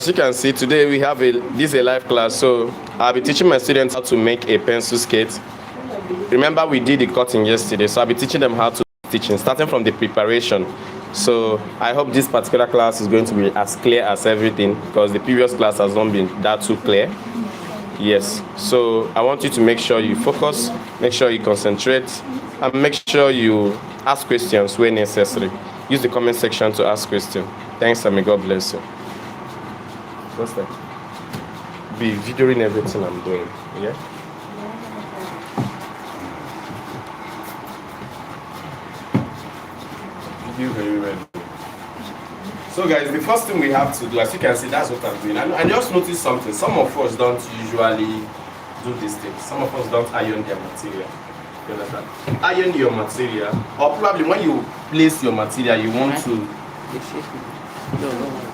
As you can see, today we have this is a live class, so I'll be teaching my students how to make a pencil skate. Remember, we did the cutting yesterday, so I'll be teaching them how to teaching, starting from the preparation. So I hope this particular class is going to be as clear as everything, because the previous class has not been that too clear. Yes, so I want you to make sure you focus, make sure you concentrate, and make sure you ask questions where necessary. Use the comment section to ask questions. Thanks, and may God bless you. What's that? Be videoing everything I'm doing. Yeah. Video very well. So guys, the first thing we have to do, as you can see, that's what I'm doing. I just noticed something. Some of us don't usually do this thing. Some of us don't iron their material. You understand? Iron your material, or probably when you place your material, you want to. No.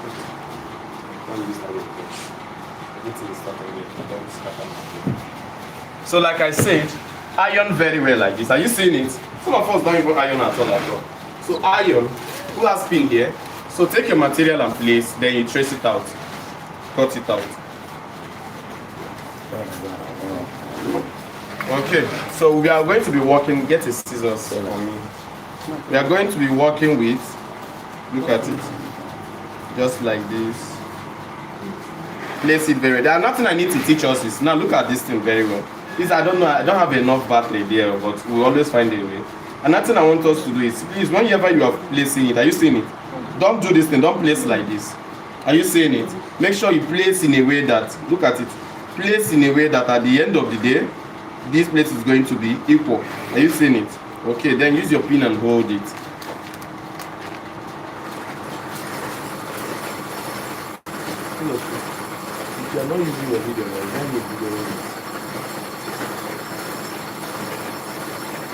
So like I said, iron very well like this. Are you seeing it? Some of us don't even iron at all. So iron, who has pin here? So take your material and place, then you trace it out, cut it out. Okay, so we are going to be working, get a scissors for me. We are going to be working with, look at it, just like this. Place it very well. There's nothing I need to teach us is, now look at this thing very well. This, I don't know, I don't have enough battery there, but we'll always find a way. Another thing I want us to do is, please, whenever you are placing it, are you seeing it? Don't do this thing, don't place like this. Are you seeing it? Make sure you place in a way that, look at it, place in a way that at the end of the day, this place is going to be equal. Are you seeing it? Okay, then use your pin and hold it. If you are not using your video,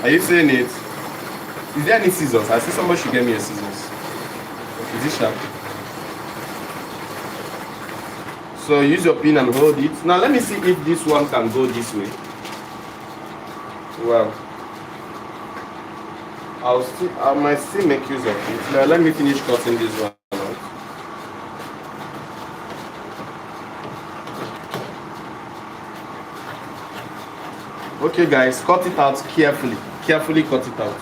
are you seeing it? Is there any scissors? I see somebody should get me a scissors. Is it sharp? So use your pin and hold it. Now let me see if this one can go this way. Wow. I might still make use of it. Now let me finish cutting this one out. Okay guys, cut it out carefully. Carefully cut it out.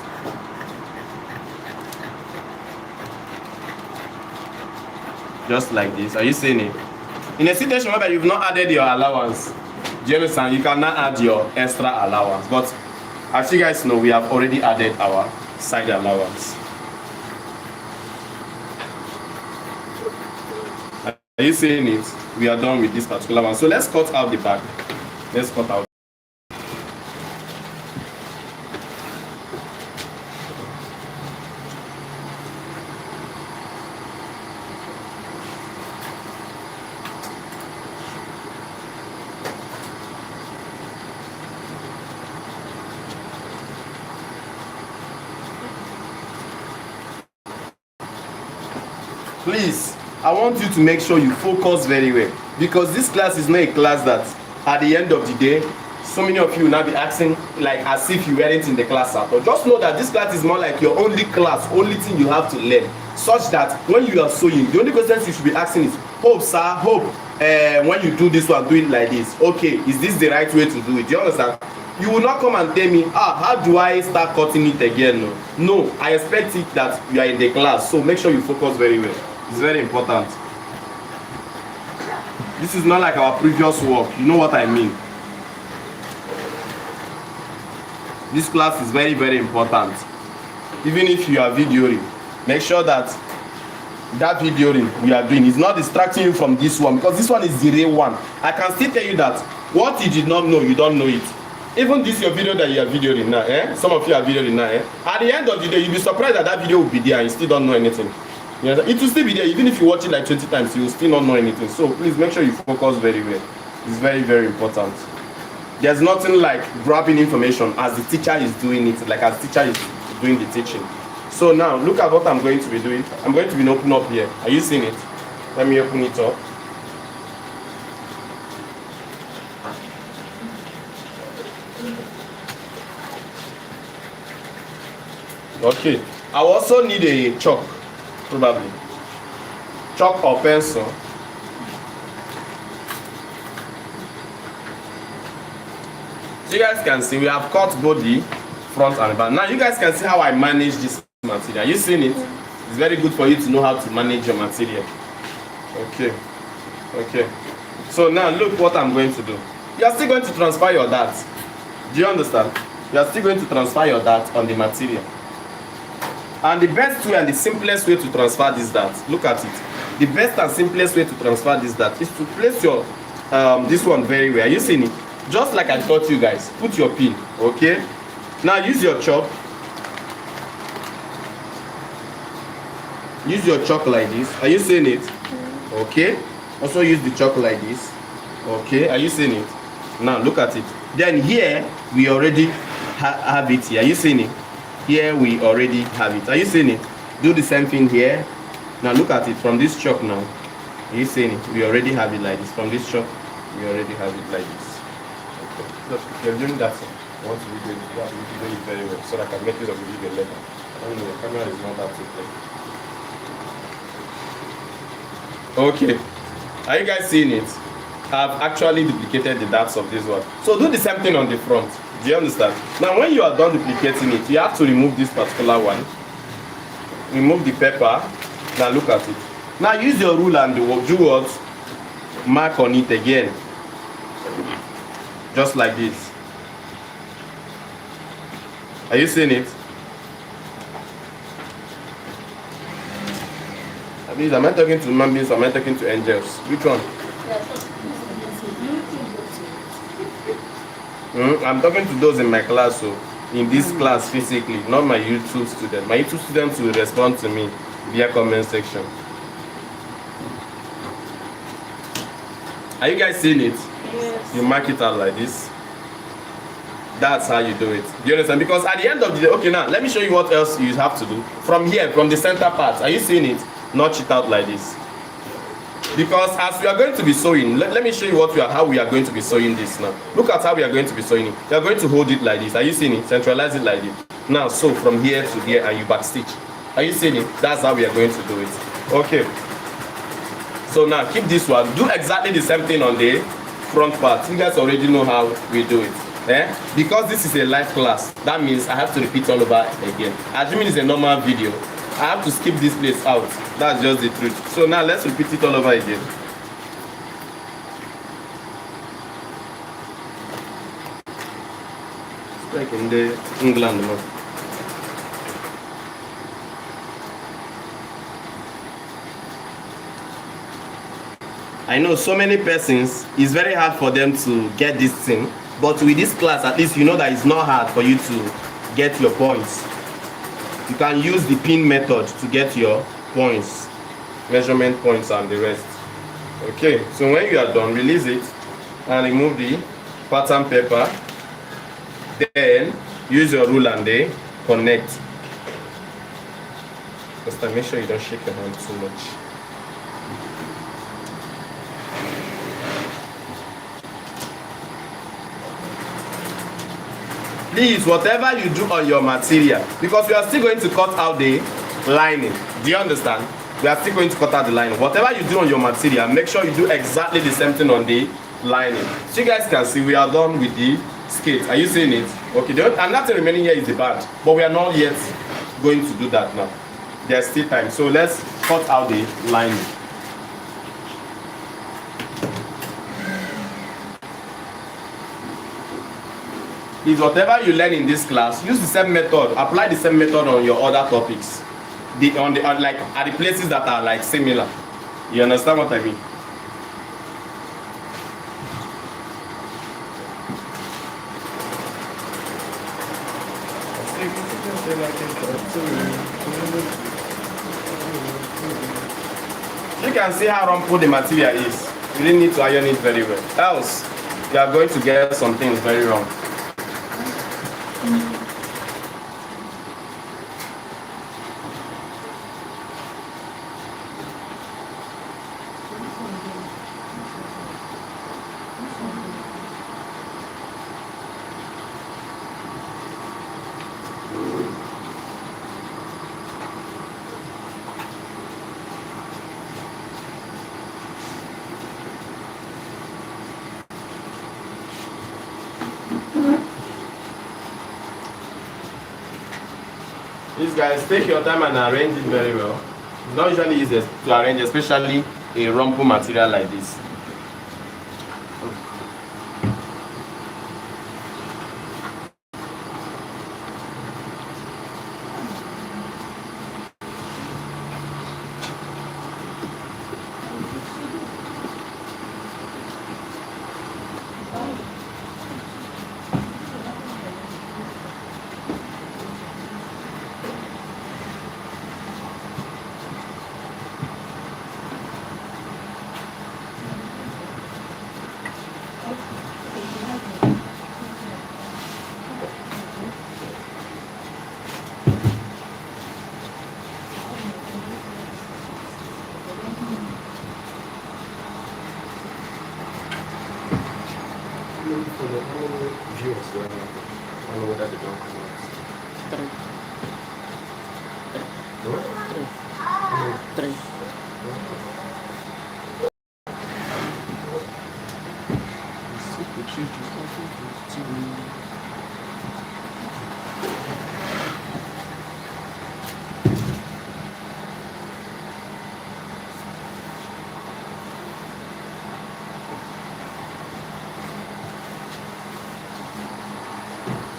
Just like this. Are you seeing it? In a situation where you've not added your allowance, do you understand? You cannot add your extra allowance. But as you guys know, we have already added our side allowance. Are you seeing it? We are done with this particular one. So let's cut out the back. Let's cut out. Please, I want you to make sure you focus very well, because this class is not a class that at the end of the day, so many of you will now be asking like as if you weren't in the class at all. Just know that this class is more like your only class, only thing you have to learn, such that when you are sewing, the only questions you should be asking is, hope sir, hope when you do this one, do it like this. Okay, is this the right way to do it? Do you understand? You will not come and tell me, how do I start cutting it again? No, I expect it that you are in the class, so make sure you focus very well. It's very important. This is not like our previous work. You know what I mean? This class is very, very important. Even if you are videoing, make sure that videoing we are doing is not distracting you from this one, because this one is the real one. I can still tell you that what you did not know, you don't know it. Even this your video that you are videoing now, some of you are videoing now, at the end of the day, you'll be surprised that video will be there and you still don't know anything. Yeah, it will still be there. Even if you watch it like 20 times, you will still not know anything. So please make sure you focus very well. It's very, very important. There's nothing like grabbing information as the teacher is doing it, like as the teacher is doing the teaching. So now, look at what I'm going to be doing. I'm going to be opening up here. Are you seeing it? Let me open it up. Okay. I also need a chalk. Probably chalk or pencil. So you guys can see we have cut both the front and the back. Now you guys can see how I manage this material. You seen it? It's very good for you to know how to manage your material. Okay. Okay. So now look what I'm going to do. You are still going to transfer your dart. Do you understand? You are still going to transfer your dart on the material. And the best way and the simplest way to transfer this dart, look at it. The best and simplest way to transfer this dart is to place your this one very well. Are you seeing it? Just like I taught you guys. Put your pin. Okay. Now use your chalk. Use your chalk like this. Are you seeing it? Okay. Also use the chalk like this. Okay. Are you seeing it? Now look at it. Then here we already have it here. Are you seeing it? Here we already have it. Are you seeing it? Do the same thing here. Now look at it from this chalk now. Are you seeing it? We already have it like this. From this chalk, we already have it like this. Okay. Look, you're doing that. I want to do it. You have to do it very well so that I can make use of the video later. I don't know, the camera is not that clear. Okay. Are you guys seeing it? I've actually duplicated the darts of this one. So do the same thing on the front. Do you understand? Now when you are done duplicating it, you have to remove this particular one. Remove the paper. Now look at it. Now use your ruler and do what? Mark on it again. Just like this. Are you seeing it? Am I talking to human beings or am I talking to angels? Which one? I'm talking to those in my class, so in this class physically, not my YouTube students. My YouTube students will respond to me via comment section. Are you guys seeing it? Yes. You mark it out like this. That's how you do it. Do you understand? Because at the end of the day, okay, now let me show you what else you have to do. From here, from the center part, are you seeing it? Notch it out like this. Because as we are going to be sewing, let me show you how we are going to be sewing this now. Look at how we are going to be sewing it. We are going to hold it like this. Are you seeing it? Centralize it like this. Now sew from here to here and you back stitch. Are you seeing it? That's how we are going to do it. Okay. So now keep this one. Do exactly the same thing on the front part. You guys already know how we do it. Because this is a live class, that means I have to repeat all over again. Assuming it's a normal video, I have to skip this place out. That's just the truth. So now let's repeat it all over again. It's like in the England now. I know so many persons, it's very hard for them to get this thing. But with this class, at least you know that it's not hard for you to get your points. You can use the pin method to get your points, measurement points and the rest. Okay, so when you are done, release it and remove the pattern paper. Then use your rule and they connect. Just make sure you don't shake your hand too much. Please, whatever you do on your material, because we are still going to cut out the lining. Do you understand? We are still going to cut out the lining. Whatever you do on your material, make sure you do exactly the same thing on the lining. So you guys can see we are done with the skate. Are you seeing it? Okay, and that remaining here is the band, but we are not yet going to do that now. There's still time. So let's cut out the lining. Is whatever you learn in this class, use the same method, apply the same method on your other topics, like at the places that are like similar. You understand what I mean? You can see how rumpled the material is. You really need to iron it very well, else you are going to get some things very wrong. Please guys, take your time and arrange it very well. It's not usually easy to arrange, especially a rumple material like this. Three.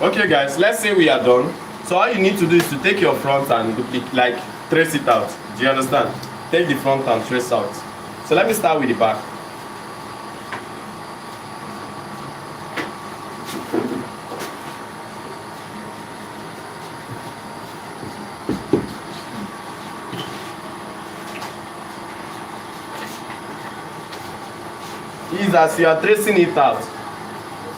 Okay guys, let's say we are done. So all you need to do is to take your front and like trace it out. Do you understand? Take the front and trace out. So let me start with the back. Is as you are tracing it out,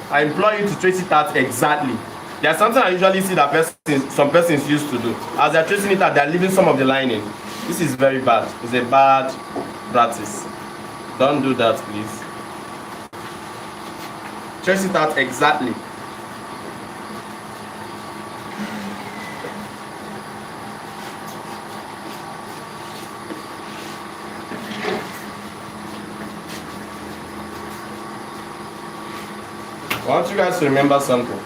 I implore you to trace it out exactly. There's something I usually see that some persons used to do. As they're tracing it out, they're leaving some of the lining. This is very bad. It's a bad practice. Don't do that, please. Trace it out exactly. I want you guys to remember something.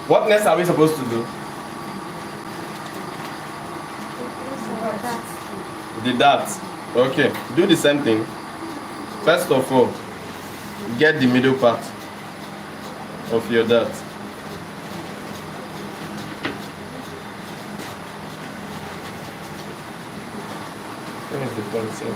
What next are we supposed to do? The dart. Okay, do the same thing. First of all, get the middle part of your dart. Where is the pencil?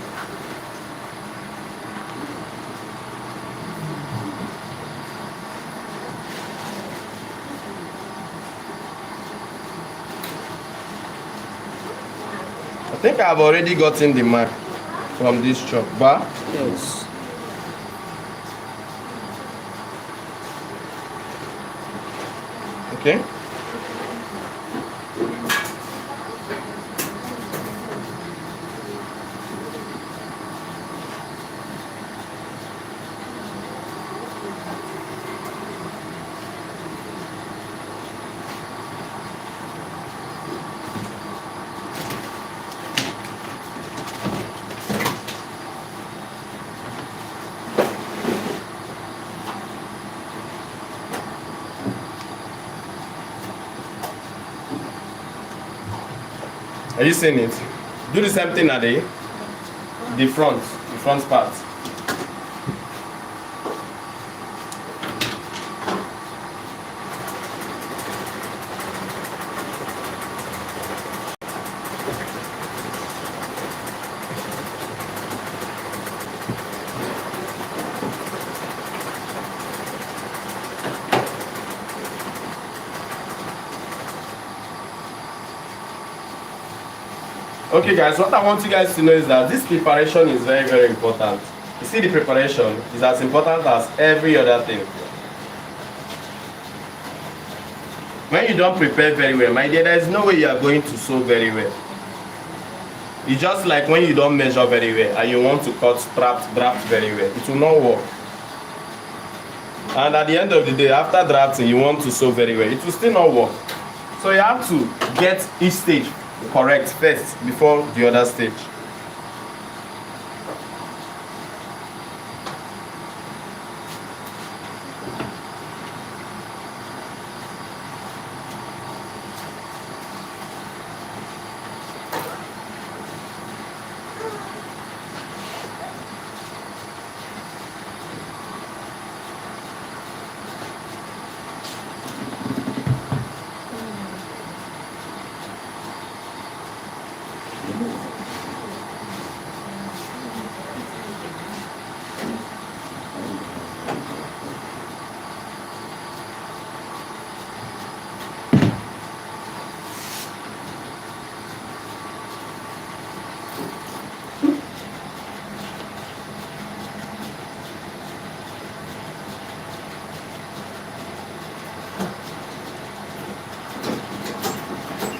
I think I've already gotten the mark from this chalk bar. Yes. Okay. Are you seeing it? Do the same thing at the front part. Okay guys, what I want you guys to know is that this preparation is very, very important. You see, the preparation is as important as every other thing. When you don't prepare very well, my dear, there is no way you are going to sew very well. It's just like when you don't measure very well and you want to cut draft very well. It will not work. And at the end of the day, after drafting, you want to sew very well. It will still not work. So you have to get each stage correct first before the other stage.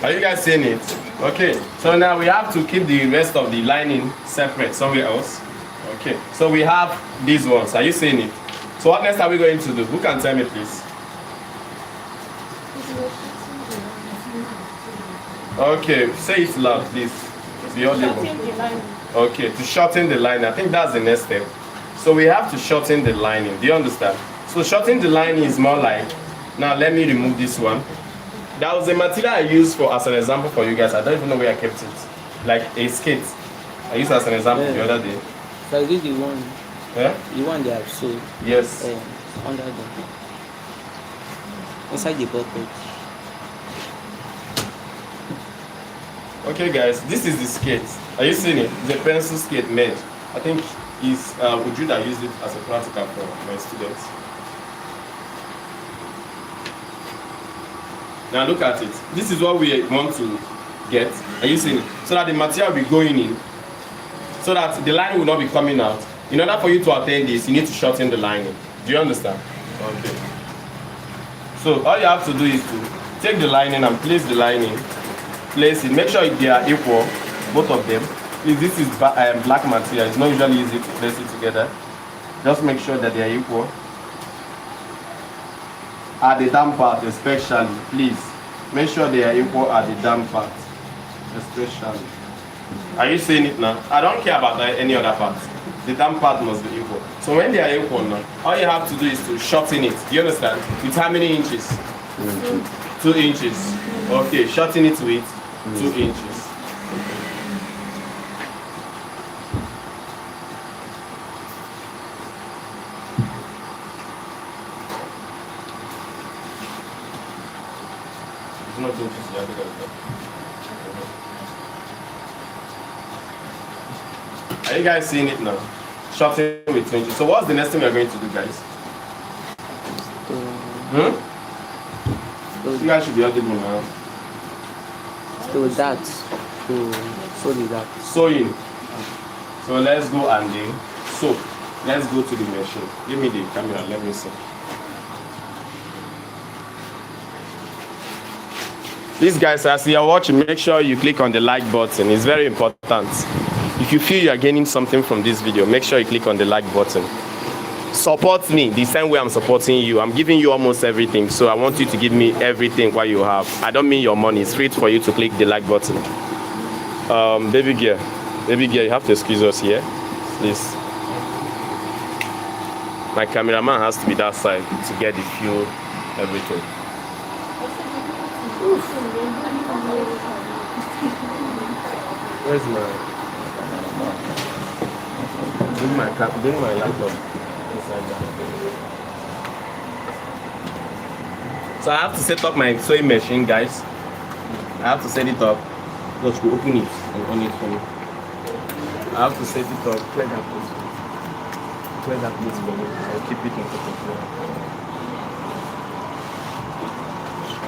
Are you guys seeing it? Okay, so now we have to keep the rest of the lining separate somewhere else. Okay, so we have these ones. Are you seeing it? So what next are we going to do? Who can tell me, please? Okay, say it loud, please. The audible. Okay, to shorten the line. I think that's the next step. So we have to shorten the lining. Do you understand? So shorten the lining is more like, now let me remove this one. That was the material I used for as an example for you guys. I don't even know where I kept it. Like a skate. I used as an example the other day. So is this the one? Yeah? The one they have sold? Yes. Under them. Inside the pocket. Okay guys, this is the skate. Are you seeing it? It's a pencil skate made. I think it's Uju that used it as a practical for my students. Now look at it. This is what we want to get. Are you seeing it? So that the material will be going in. So that the line will not be coming out. In order for you to attain this, you need to shorten the lining. Do you understand? Okay. So all you have to do is to take the lining and place the lining. Place it. Make sure they are equal, both of them. If this is black material, it's not usually easy to place it together. Just make sure that they are equal. At the damp part especially, please. Make sure they are equal at the damp part, especially. Are you seeing it now? I don't care about any other part. The damp part must be equal. So when they are equal now, all you have to do is to shorten it. Do you understand? With how many inches? 2 inches. Okay, shorten it with 2 inches. It's not 2 inches, yeah, are you guys seeing it now? Shorten with 2 inches. So what's the next thing we're going to do, guys? You guys should be audible now. So that. So that. Sewing. So let's go and then sew. Let's go to the machine. Give me the camera, let me see. Please guys, as you are watching, make sure you click on the like button. It's very important. If you feel you are gaining something from this video, make sure you click on the like button. Support me the same way I'm supporting you. I'm giving you almost everything, so I want you to give me everything what you have. I don't mean your money. It's free for you to click the like button. Baby girl, you have to excuse us here, please. My cameraman has to be that side to get the fuel, everything. Where's my bring my laptop inside there. So I have to set up my sewing machine, guys. I have to set it up. Just go open it and on it for me. I have to set it up. Clear that place. Clear that place for me. I'll keep it on top of me.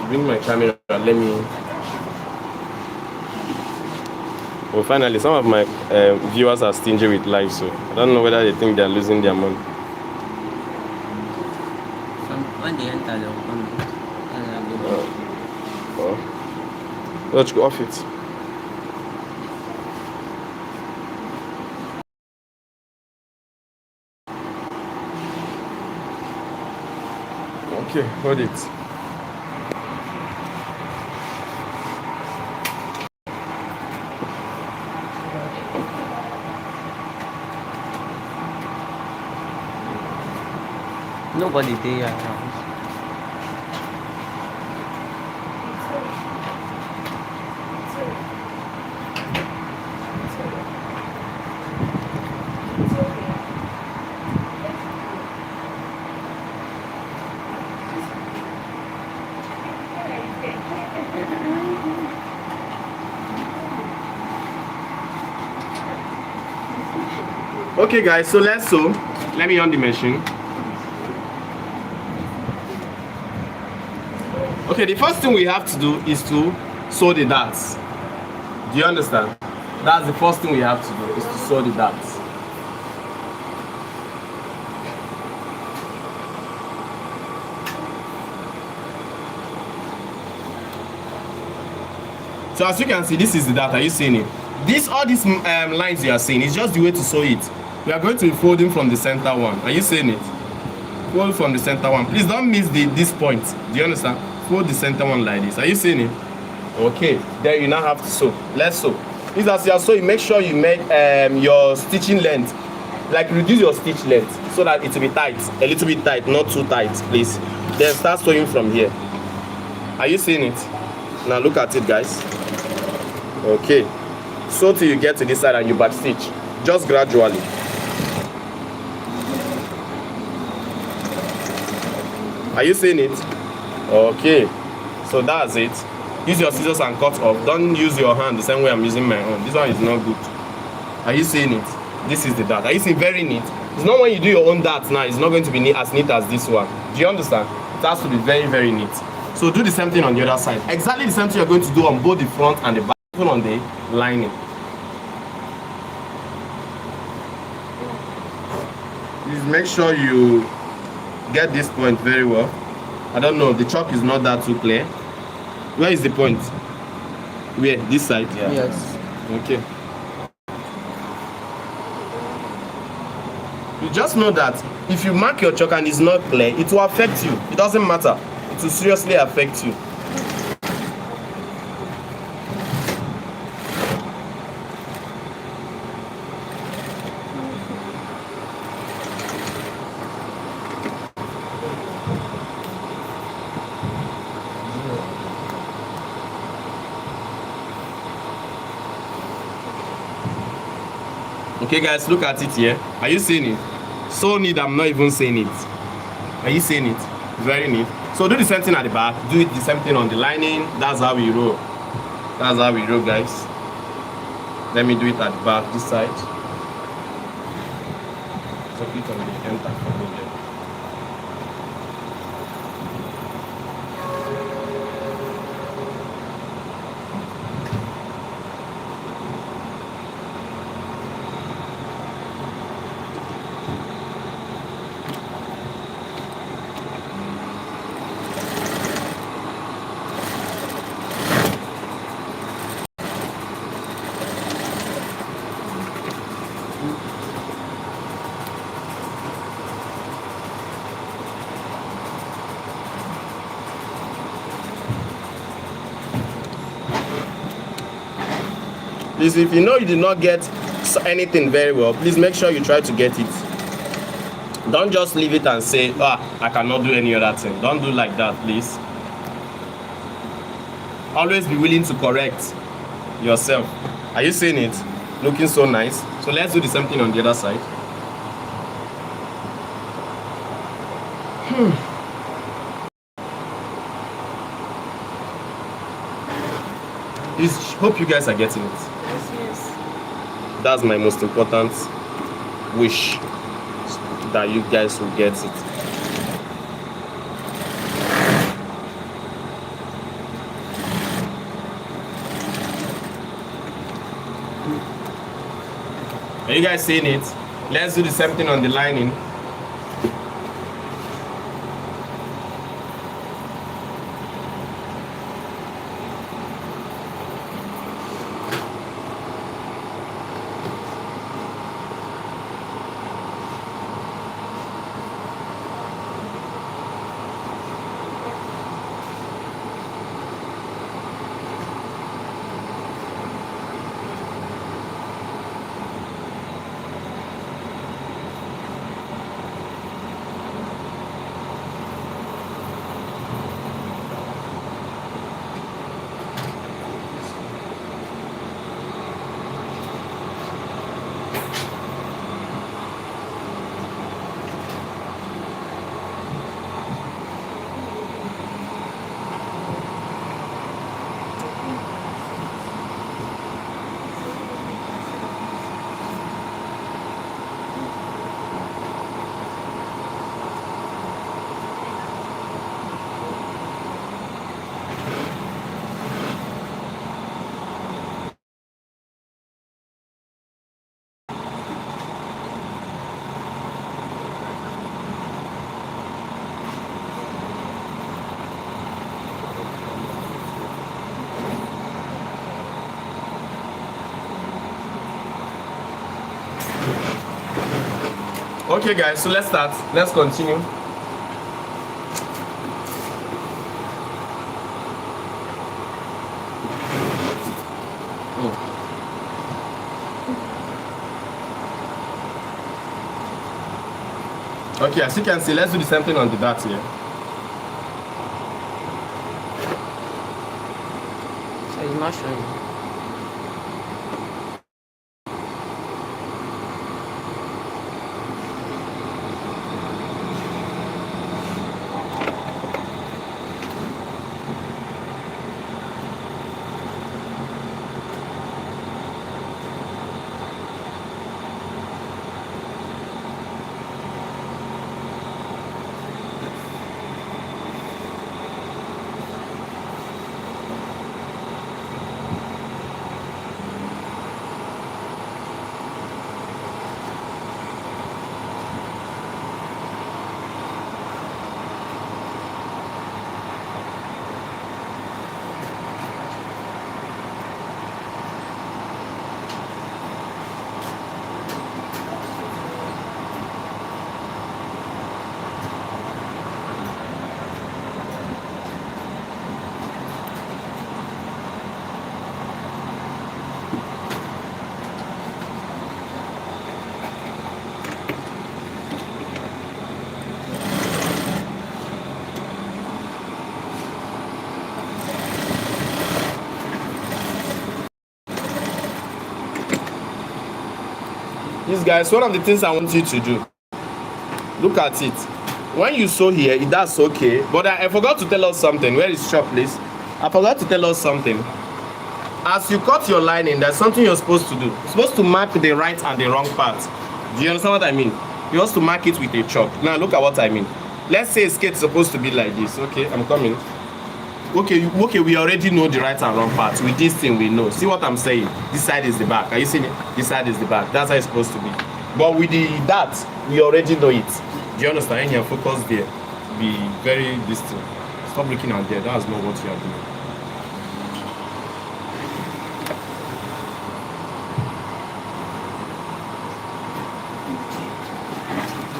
Bring my camera and let me. Well, finally, some of my viewers are stingy with life, so I don't know whether they think they're losing their money. When they enter, they'll come. Let's go off it. Okay, hold it. Nobody there around. Okay guys, so let's sew. Let me on the machine. Okay, the first thing we have to do is to sew the darts. Do you understand? That's the first thing we have to do, is to sew the darts. So as you can see, this is the dart. Are you seeing it? All these lines you are seeing is just the way to sew it. We are going to be folding from the center one. Are you seeing it? Fold from the center one. Please don't miss this point. Do you understand? Fold the center one like this. Are you seeing it? Okay. Then you now have to sew. Let's sew. Please, as you are sewing, make sure you make your stitching length, like reduce your stitch length so that it will be tight, a little bit tight, not too tight, please. Then start sewing from here. Are you seeing it? Now look at it, guys. Okay. Sew till you get to this side and you back stitch, just gradually. Are you seeing it? Okay. So that's it. Use your scissors and cut off. Don't use your hand the same way I'm using my own. This one is not good. Are you seeing it? This is the dart. Are you seeing? Very neat. It's not when you do your own dart now, it's not going to be as neat as this one. Do you understand? It has to be very, very neat. So do the same thing on the other side. Exactly the same thing you're going to do on both the front and the back, even on the lining. Please make sure you get this point very well. I don't know, the chalk is not that too clear. Where is the point? Where? This side? Yeah. Yes. Okay. You just know that if you mark your chalk and it's not clear, it will affect you. It doesn't matter. It will seriously affect you. Okay guys, look at it here. Are you seeing it? So neat, I'm not even saying it. Are you seeing it? Very neat. So do the same thing at the back. Do it the same thing on the lining. That's how we roll. That's how we roll, guys. Let me do it at the back, this side. So click on the enter for me there. Please, if you know you did not get anything very well, please make sure you try to get it. Don't just leave it and say, I cannot do any other thing. Don't do like that, please. Always be willing to correct yourself. Are you seeing it? Looking so nice. So let's do the same thing on the other side. Please, hope you guys are getting it. Yes. That's my most important wish, that you guys will get it. Are you guys seeing it? Let's do the same thing on the lining. Okay guys, so let's start. Let's continue. Okay, as you can see, let's do the same thing on the dart here. So it's not showing. These guys, one of the things I want you to do, look at it. When you sew here, that's okay. But I forgot to tell us something. Where is shop, please? I forgot to tell us something. As you cut your lining, there's something you're supposed to do. You're supposed to mark the right and the wrong part. Do you understand what I mean? You're supposed to mark it with a chalk. Now look at what I mean. Let's say a skirt is supposed to be like this. Okay, I'm coming. Okay, we already know the right and wrong parts. With this thing, we know. See what I'm saying? This side is the back. Are you seeing it? This side is the back. That's how it's supposed to be. But with that, we already know it. Do you understand? Your focus there. Be very distant. Stop looking out there. That's not what you are doing.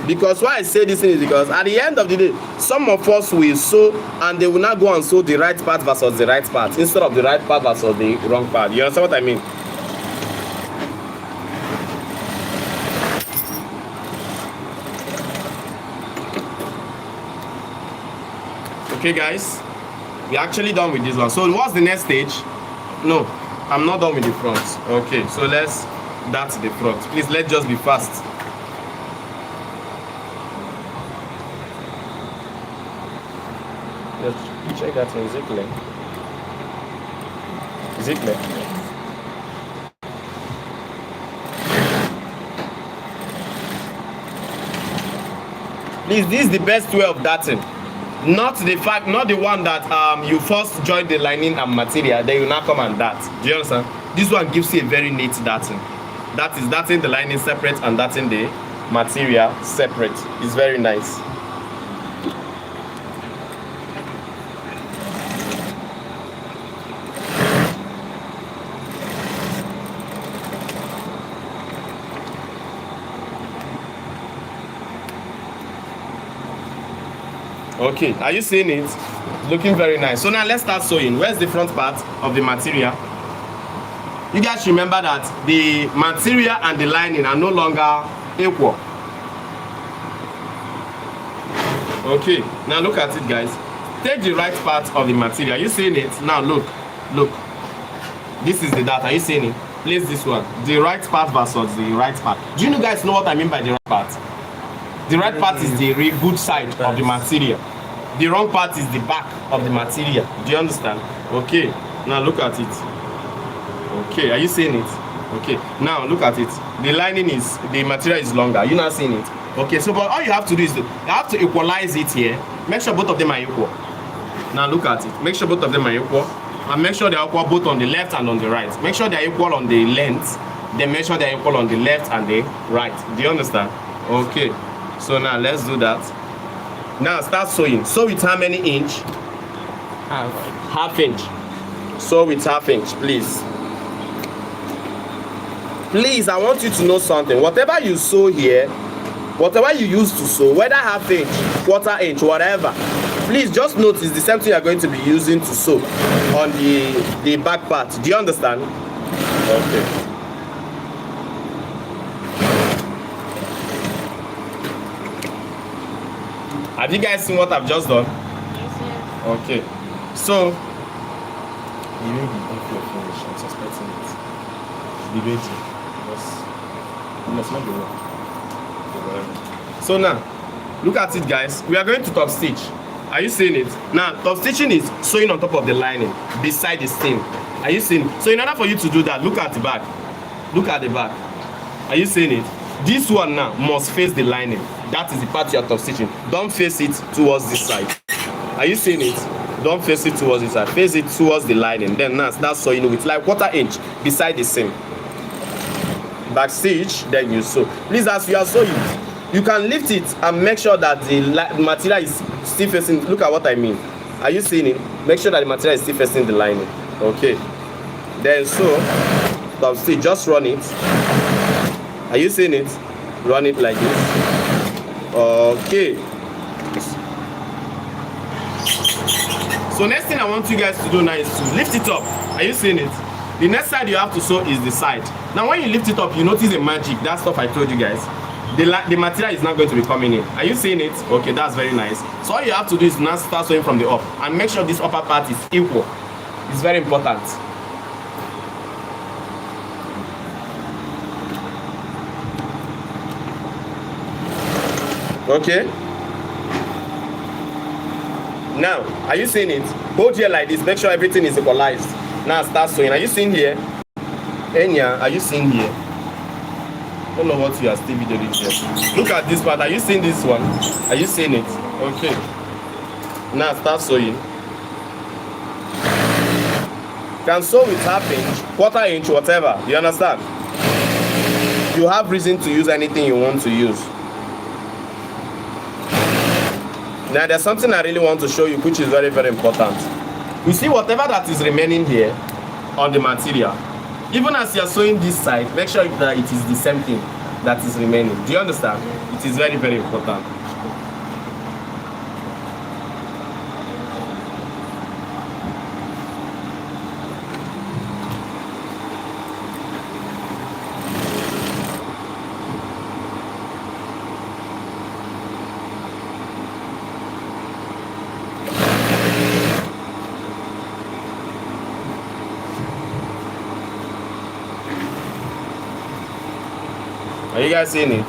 Because why I say this thing is because at the end of the day, some of us will sew and they will not go and sew the right part versus the right part instead of the right part versus the wrong part. You understand what I mean? Okay guys, we're actually done with this one. So what's the next stage? No, I'm not done with the front. Okay, so that's the front. Please, let's just be fast. Let's check that in Zikle. Please, this is the best way of darting. Not the one that you first join the lining and material, then you now come and dart. Do you understand? This one gives you a very neat darting. That is darting the lining separate and darting the material separate. It's very nice. Okay, are you seeing it? Looking very nice. So now let's start sewing. Where's the front part of the material? You guys remember that the material and the lining are no longer equal. Okay, now look at it guys. Take the right part of the material. Are you seeing it? Now look. This is the dart. Are you seeing it? Place this one. The right part versus the right part. Do you guys know what I mean by the right part? The right part is the good side of the material. The wrong part is the back of the material. Do you understand? Okay, now look at it. Okay, are you seeing it? Okay, now look at it. The material is longer. You're not seeing it. Okay, so but all you have to do is you have to equalize it here. Make sure both of them are equal. Now look at it. Make sure both of them are equal. And make sure they are equal both on the left and on the right. Make sure they are equal on the length. Then make sure they are equal on the left and the right. Do you understand? Okay. So now let's do that. Now start sewing. Sew with how many inch? Half inch. Sew with half inch, please. Please, I want you to know something. Whatever you sew here, whatever you use to sew, whether half inch, quarter inch, whatever, please just notice the same thing you are going to be using to sew on the back part. Do you understand? Okay. Have you guys seen what I've just done? Yes, sir. Okay. So, you may be finished. I'm suspecting it. Be ready. You must not be wrong. So now, look at it, guys. We are going to top stitch. Are you seeing it? Now, top stitching is sewing on top of the lining beside the seam. Are you seeing it? So in order for you to do that, look at the back. Look at the back. Are you seeing it? This one now must face the lining. That is the part you are top stitching. Don't face it towards this side. Are you seeing it? Don't face it towards this side. Face it towards the lining. Then now start sewing with like quarter inch beside the seam. Back stitch, then you sew. Please, as you are sewing, you can lift it and make sure that the material is still facing. Look at what I mean. Are you seeing it? Make sure that the material is still facing the lining. Okay. Then sew. Top stitch. Just run it. Are you seeing it? Run it like this. Okay. So next thing I want you guys to do now is to lift it up. Are you seeing it? The next side you have to sew is the side. Now when you lift it up, you notice the magic. That stuff I told you guys. The material is not going to be coming in. Are you seeing it? Okay, that's very nice. So all you have to do is now start sewing from the up and make sure this upper part is equal. It's very important. Okay. Now, are you seeing it? Hold here like this. Make sure everything is equalized. Now start sewing. Are you seeing here? Enya, are you seeing here? I don't know what you are still videoing here. Look at this part. Are you seeing this one? Are you seeing it? Okay. Now start sewing. You can sew with half inch, quarter inch, whatever. You understand? You have reason to use anything you want to use. Now there's something I really want to show you which is very, very important. You see whatever that is remaining here on the material, even as you're sewing this side, make sure that it is the same thing that is remaining. Do you understand? It is very, very important. Are you guys seeing it?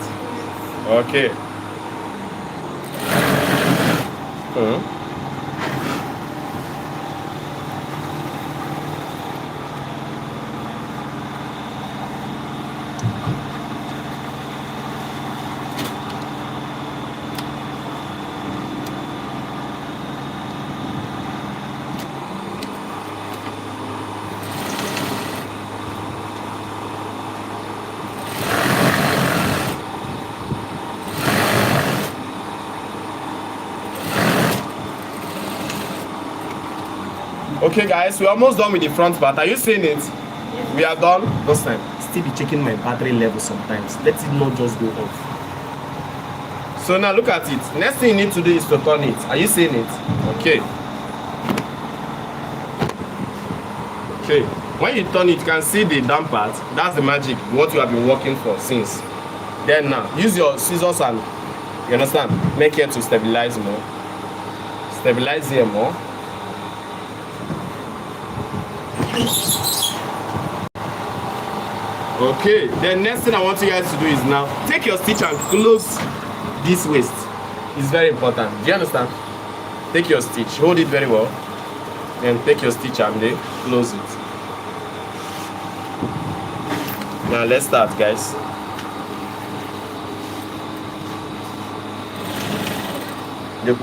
Okay. Okay guys, we're almost done with the front part. Are you seeing it? Yes. We are done. This time, still be checking my battery level sometimes. Let it not just go off. So now look at it. Next thing you need to do is to turn it. Are you seeing it? Okay. Okay. When you turn it, you can see the down part. That's the magic, what you have been working for since. Then now, use your scissors and, you understand, make it to stabilize more. Stabilize here more. Okay, the next thing I want you guys to do is now take your stitch and close this waist. It's very important. Do you understand? Take your stitch, hold it very well, then take your stitch and then close it. Now let's start, guys.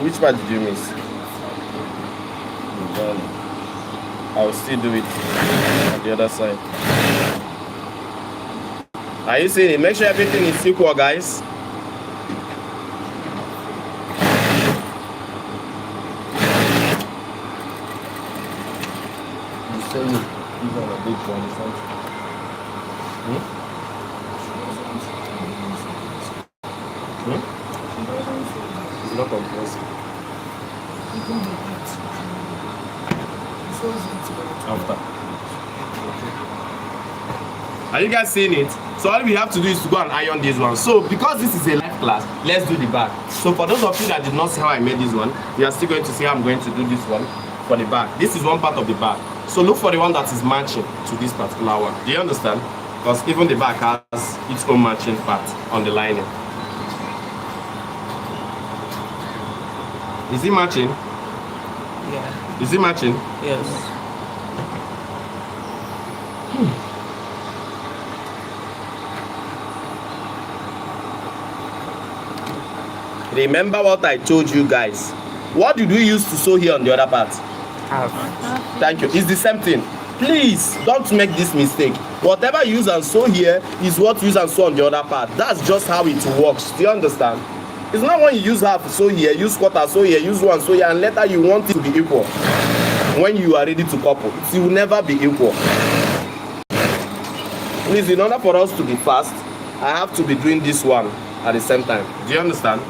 Which part did you miss? I'll still do it on the other side. Are you seeing it? Make sure everything is equal, guys. You say these are a big one, not compressing. After. Are you guys seeing it? So all we have to do is to go and iron this one. So because this is a live class, let's do the back. So for those of you that did not see how I made this one, we are still going to see how I'm going to do this one for the back. This is one part of the back. So look for the one that is matching to this particular one. Do you understand? Because even the back has its own matching part on the lining. Is it matching? Yeah. Is it matching? Yes. Remember what I told you guys. What did we use to sew here on the other part? Half. Thank you. It's the same thing. Please don't make this mistake. Whatever you use and sew here is what you use and sew on the other part. That's just how it works. Do you understand? It's not when you use half sew here, use quarter sew here, use one sew here, and later you want it to be equal. When you are ready to couple, it will never be equal. Please, in order for us to be fast, I have to be doing this one at the same time. Do you understand?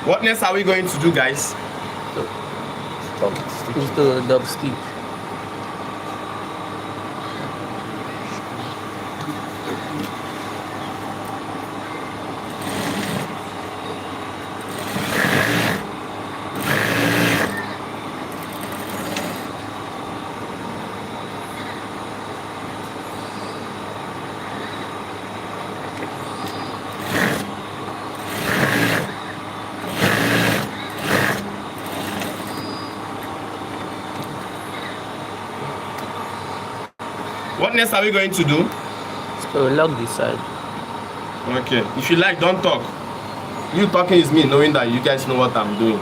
What next are we going to do, guys? Use the double stitch. What next are we going to do? So lock this side. Okay. If you like, don't talk. You talking is me knowing that you guys know what I'm doing.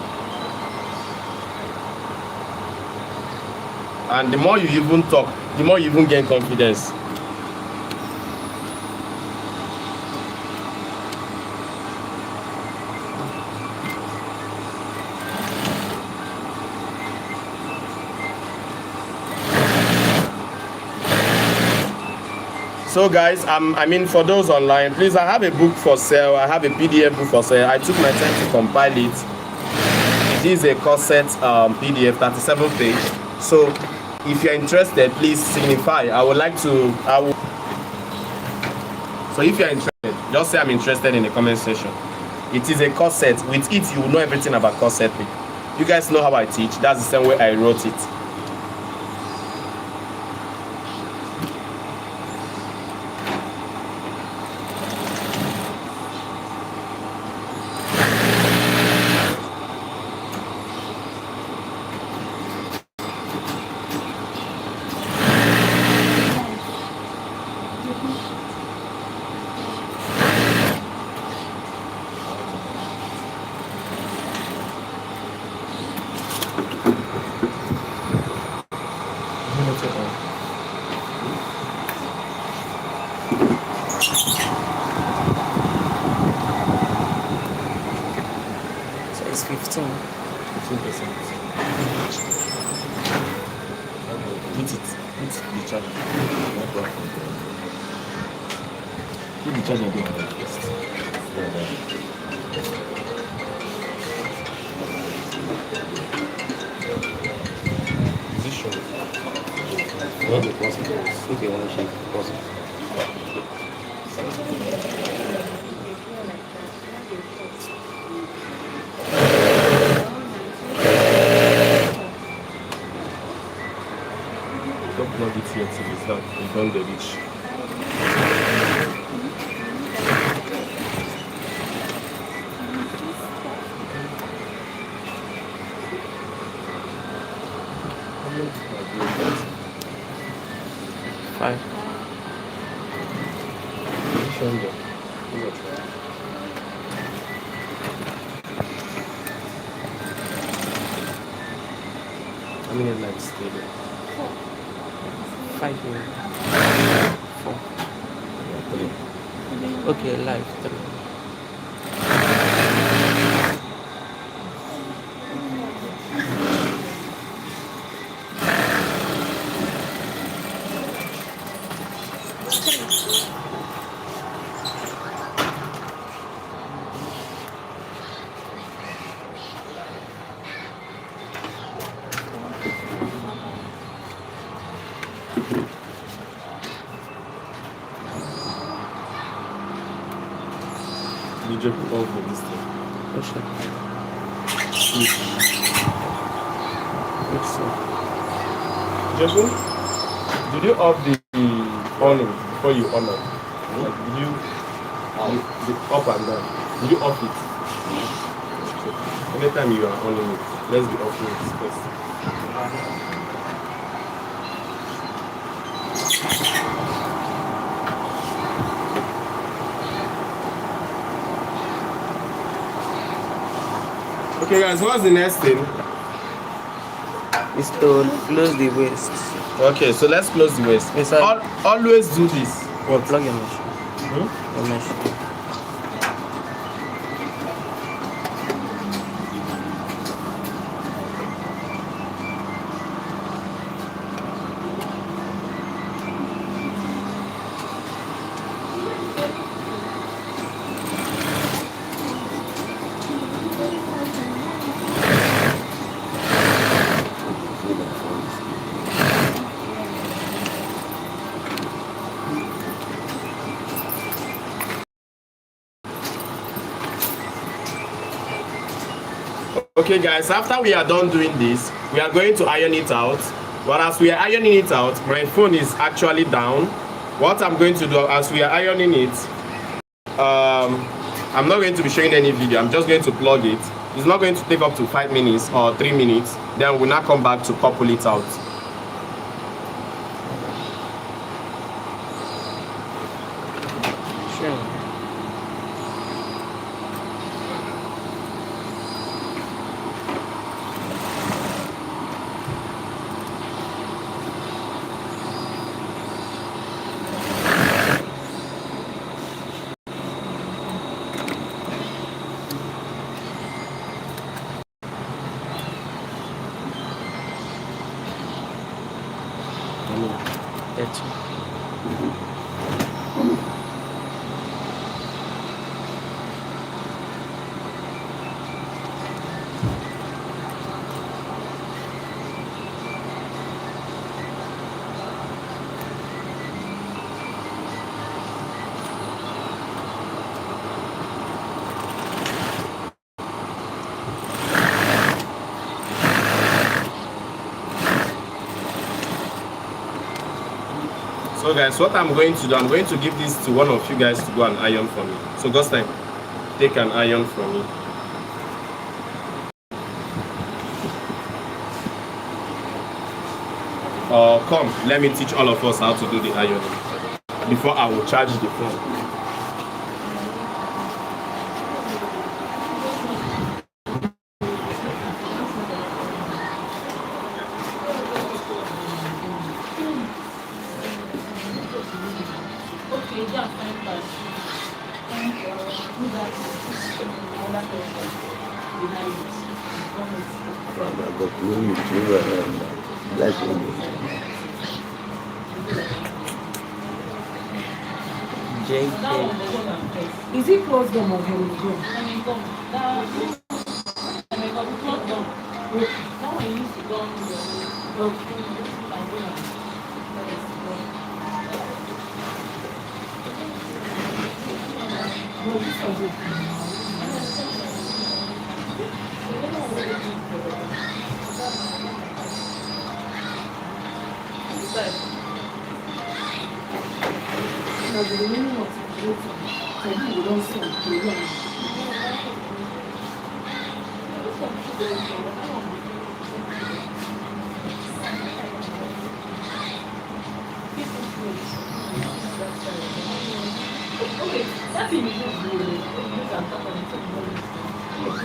And the more you even talk, the more you even gain confidence. So guys, I mean for those online, please, I have a book for sale. I have a PDF book for sale. I took my time to compile it. It is a corset PDF, 37 page. So if you're interested, please signify. So if you're interested, just say I'm interested in the comment section. It is a corset. With it, you will know everything about corsetry. You guys know how I teach. That's the same way I wrote it. So it's 15. 15%. Put the charger. Put the charger there first. Is it sure? Okay, one shake. Pause it. Don't plug it yet till it's done. You don't get it. Five. many lives stay there? 5 minutes. 4. Three. Okay, live 3. You just off with this thing. Which one? Sleep. Which one? Jebu, did you off the awning before you on it? Like, did you the up and down? Did you off it? Anytime you are on it, let's be off it first. Okay guys, what's the next thing? It's to close the waist. Okay, so let's close the waist. Always do this. What? Plug your mesh. Hmm? Your mesh. Okay guys, after we are done doing this, we are going to iron it out. But as we are ironing it out, my phone is actually down. What I'm going to do as we are ironing it, I'm not going to be showing any video. I'm just going to plug it. It's not going to take up to 5 minutes or 3 minutes. Then we'll now come back to couple it out. Sure. That's it. So guys, what I'm going to do, I'm going to give this to one of you guys to go and iron for me. So Ghost time, take an iron from me. Come, let me teach all of us how to do the ironing before I will charge the phone. Is it closed down or closed?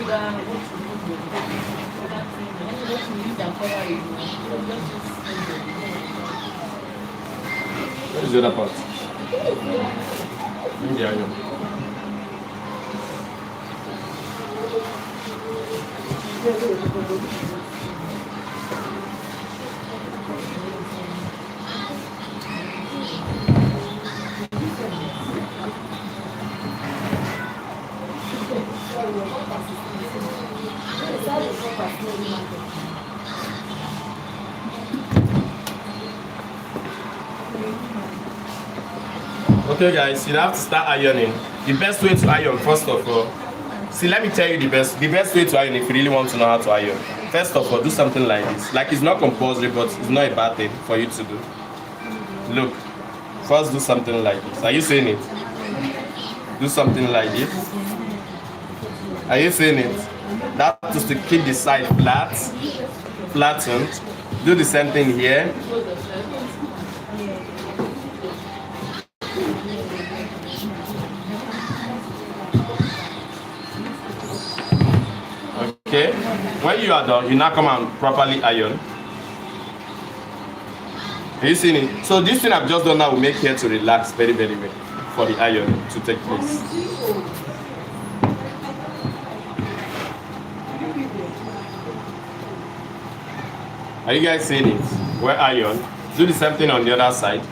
Where is the other part? In the iron. Okay guys, you have to start ironing. The best way to iron, first of all, see, let me tell you the best way to iron if you really want to know how to iron. First of all, do something like this. Like, it's not compulsory, but it's not a bad thing for you to do. Look, first do something like this. Are you seeing it? Do something like this. Are you seeing it? That is to keep the side flattened. Do the same thing here. Okay, when you are done, you now come and properly iron. Are you seeing it? So this thing I've just done now will make hair to relax very, very well for the iron to take place. Are you guys seeing it? Where iron? Do the same thing on the other side.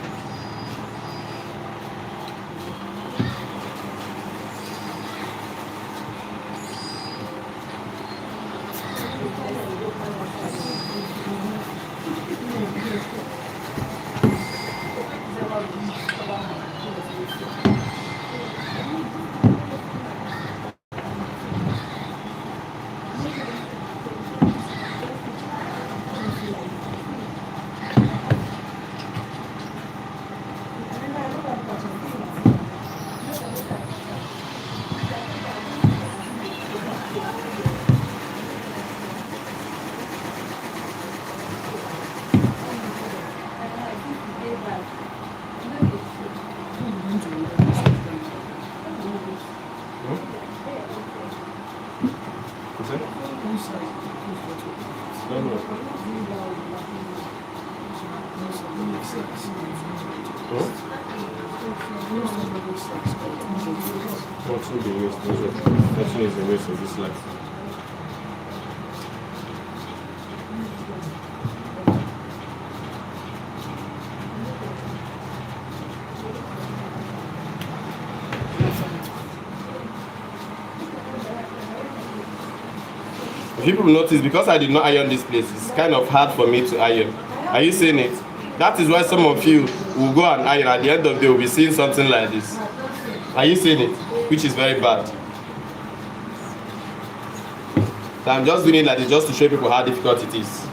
If people notice, because I did not iron this place, it's kind of hard for me to iron. Are you seeing it? That is why some of you will go and iron. At the end of the day, will be seeing something like this. Are you seeing it? Which is very bad. So I'm just doing it like this just to show people how difficult it is.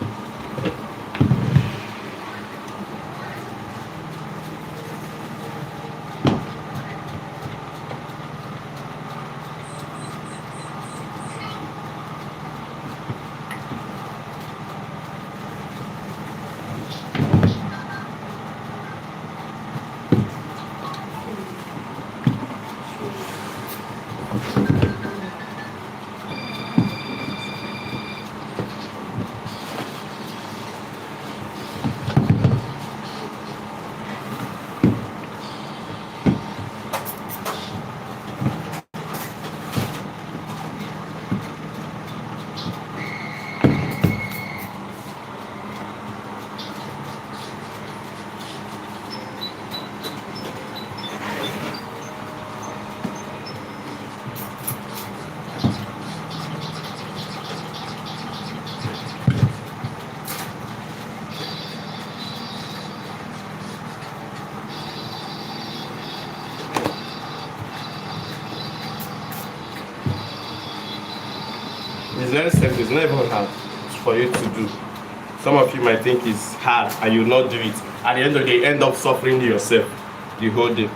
It's very simple. It's not even hard for you to do. Some of you might think it's hard and you will not do it. At the end of the day, you end up suffering yourself the whole day.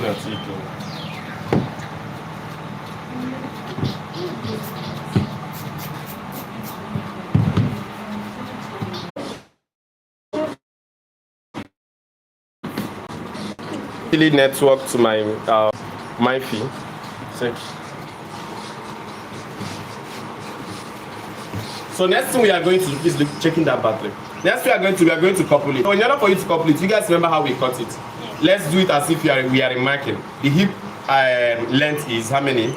looking at it. Really network to my MiFi. So next thing we are going to do is checking that battery. Next we are going to couple it. So in order for you to couple it, you guys remember how we cut it? Let's do it as if we are remarking. The hip length is how many?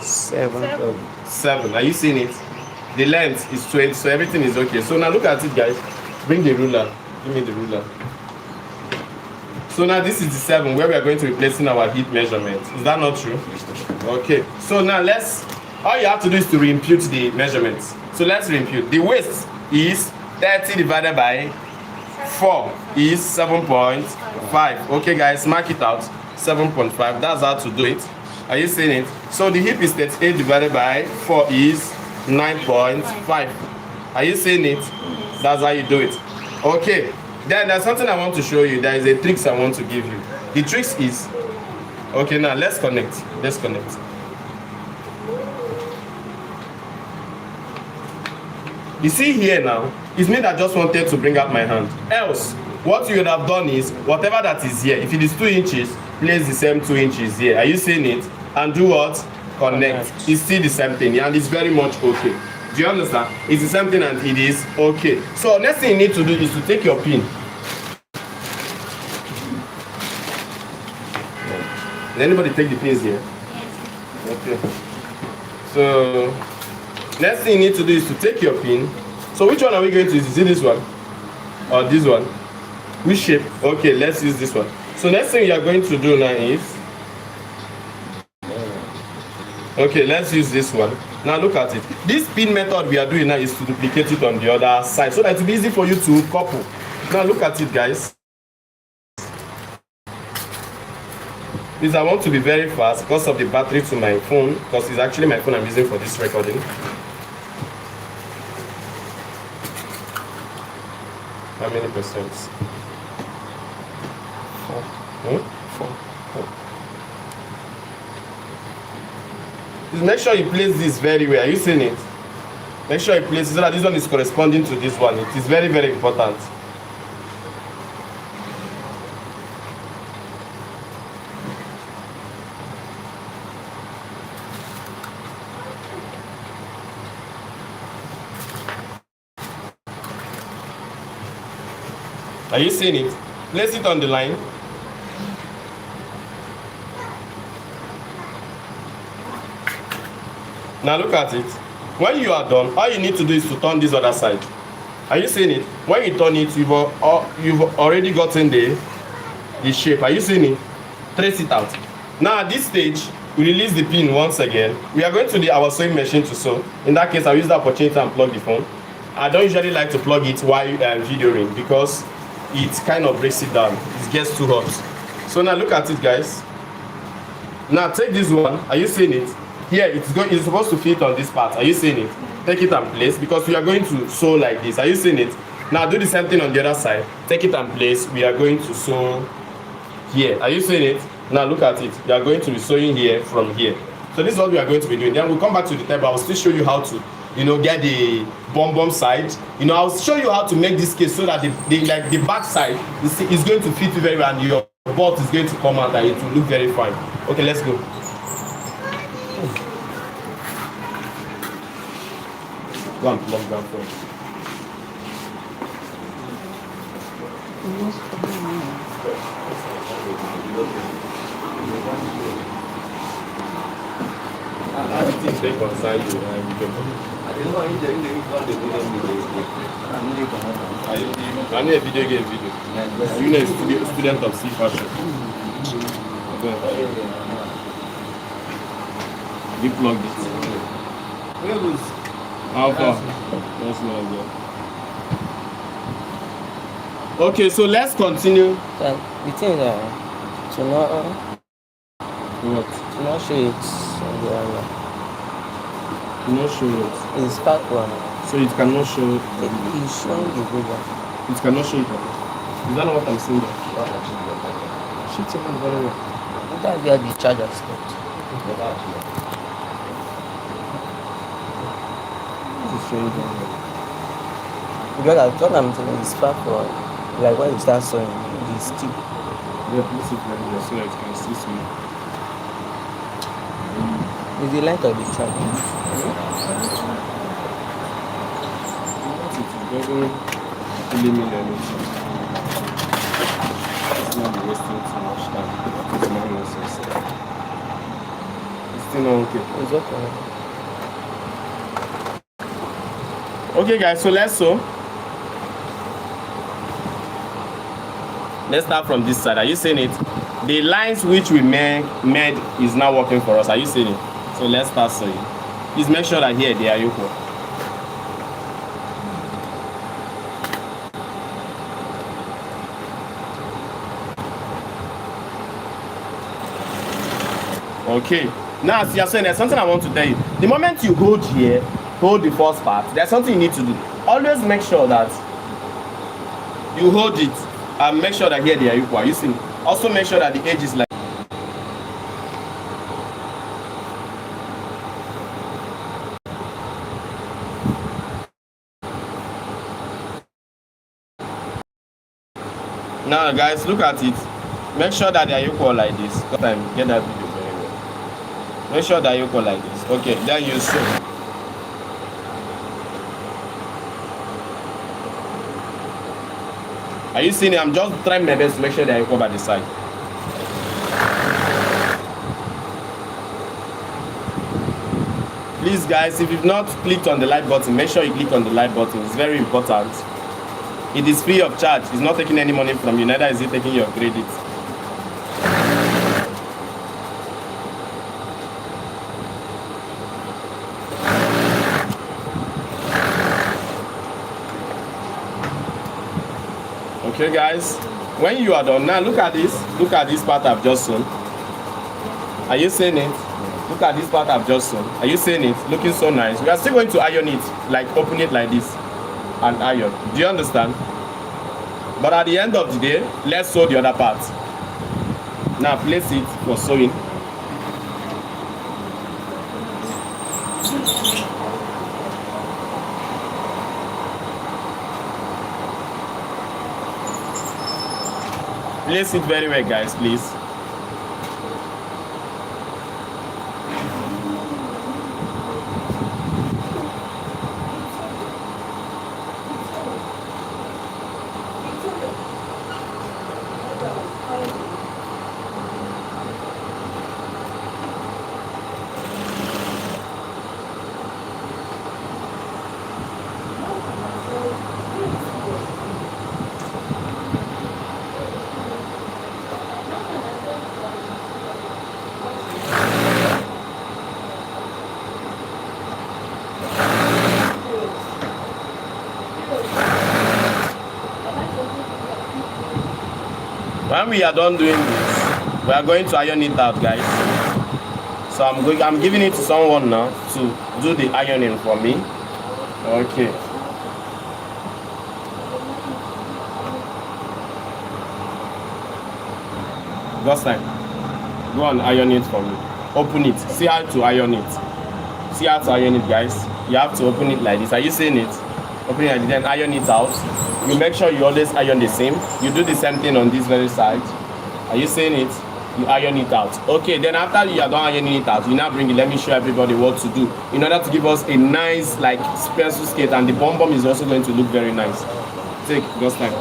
7. 7. Are you seeing it? The length is 20, so everything is okay. So now look at it, guys. Bring the ruler. Give me the ruler. So now this is the 7 where we are going to be placing our hip measurement. Is that not true? Okay. So now all you have to do is to re-impute the measurements. So let's re-impute. The waist is 30 divided by 4 is 7.5. Okay guys, mark it out. 7.5. That's how to do it. Are you seeing it? So the hip is 38 divided by 4 is 9.5. Are you seeing it? That's how you do it. Okay. Then there's something I want to show you. There is a trick I want to give you. The trick is, okay, now let's connect. Let's connect. You see here now, it's me that just wanted to bring up my hand. Else, what you would have done is, whatever that is here, if it is 2 inches, place the same 2 inches here. Are you seeing it? And do what? Connect. It's still the same thing, and it's very much okay. Do you understand? It's the same thing and it is okay. So next thing you need to do is to take your pin. Did anybody take the pins here? Okay. So next thing you need to do is to take your pin. So which one are we going to use? Is it this one? Or this one? Which shape? Okay, let's use this one. So next thing you are going to do now is, okay, let's use this one. Now look at it. This pin method we are doing now is to duplicate it on the other side so that it will be easy for you to couple. Now look at it, guys. Please, I want to be very fast because of the battery to my phone, because it's actually my phone I'm using for this recording. How many percent? 4. 4. Make sure you place this very well. Are you seeing it? Make sure you place it so that this one is corresponding to this one. It is very, very important. Are you seeing it? Place it on the line. Now look at it. When you are done, all you need to do is to turn this other side. Are you seeing it? When you turn it, you've already gotten the shape. Are you seeing it? Trace it out. Now at this stage, we release the pin once again. We are going to our sewing machine to sew. In that case, I'll use the opportunity and plug the phone. I don't usually like to plug it while videoing because it kind of breaks it down. It gets too hot. So now look at it, guys. Now take this one. Are you seeing it? Here, it's supposed to fit on this part. Are you seeing it? Take it and place because we are going to sew like this. Are you seeing it? Now do the same thing on the other side. Take it and place. We are going to sew here. Are you seeing it? Now look at it. We are going to be sewing here from here. So this is what we are going to be doing. Then we'll come back to the table. I will still show you how to, get the bum side. I'll show you how to make this case so that the back side is going to fit you very well and your butt is going to come out and it will look very fine. Okay, let's go. Go and plug that first. Everything they concern you I need a video game video. You know a student of Ceefashion. We plugged it. How far? That's not good. Okay, so let's continue. The thing that to not What? to not show it on the other. To not show it. It's part one. So it cannot show it. It's showing the bigger. It cannot show it. Is that not what I'm saying? Shit your hand very well. That's where the charger stopped. It's showing them. Because I thought I'm telling it's far for like when you start sewing, it's steep. Yeah, place it very well so that you can see some. It's the length of the charger. It doesn't really mean anything. It's not wasting too much time. It's not necessary. It's still not okay. It's okay. Okay guys, so let's sew. Let's start from this side. Are you seeing it? The lines which we made is now working for us. Are you seeing it? So let's start sewing. Please make sure that here they are equal. Okay. Now, as you're saying, there's something I want to tell you. The moment you hold here, hold the first part, there's something you need to do. Always make sure that you hold it and make sure that here they are equal. You see? Also make sure that the edge is like. Now, guys, look at it. Make sure that they are equal like this. Get that video very well. Make sure they are equal like this. Okay, then you sew. Are you seeing it? I'm just trying my best to make sure they are equal by the side. Please, guys, if you've not clicked on the like button, make sure you click on the like button. It's very important. It is free of charge. It's not taking any money from you, neither is it taking your credit. Okay guys, when you are done, now look at this part I've just sewn. Are you seeing it? Look at this part I've just sewn. Are you seeing it? Looking so nice. We are still going to iron it, like open it like this and iron. Do you understand? But at the end of the day, let's sew the other part. Now place it for sewing. Place it very well, guys, please. When we are done doing this, we are going to iron it out, guys. So I'm giving it to someone now to do the ironing for me. Okay. Just like, go and iron it for me. Open it. See how to iron it. See how to iron it, guys. You have to open it like this. Are you seeing it? Open it and then iron it out. You make sure you always iron the same. You do the same thing on this very side. Are you seeing it? You iron it out. Okay, then after you are done ironing it out, you now bring it. Let me show everybody what to do in order to give us a nice like pencil skate, and the bum is also going to look very nice. Take just time.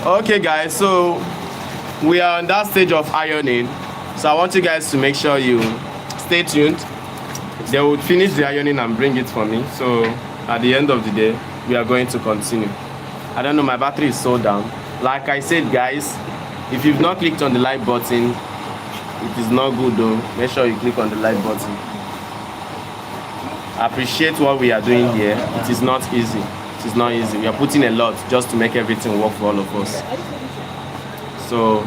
Okay guys, so we are on that stage of ironing, so I want you guys to make sure you stay tuned. They will finish the ironing and bring it for me, so at the end of the day we are going to continue. I don't know, my battery is so down. Like I said guys, if you've not clicked on the like button, it is not good though, make sure you click on the like button. Appreciate what we are doing here. It is not easy. It is not easy. We are putting a lot just to make everything work for all of us. So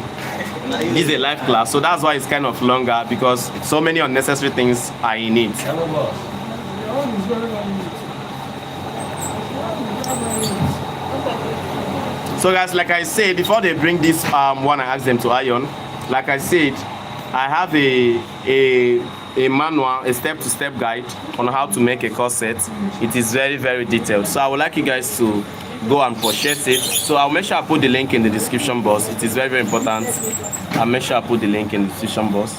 this is a live class, so that's why it's kind of longer, because so many unnecessary things are in it. So guys, like I said, before they bring this one, I asked them to iron. Like I said, I have a manual, a step-to-step guide on how to make a corset. It is very, very detailed. So I would like you guys to go and purchase it. So I'll make sure I put the link in the description box. It is very, very important. I'll make sure I put the link in the description box.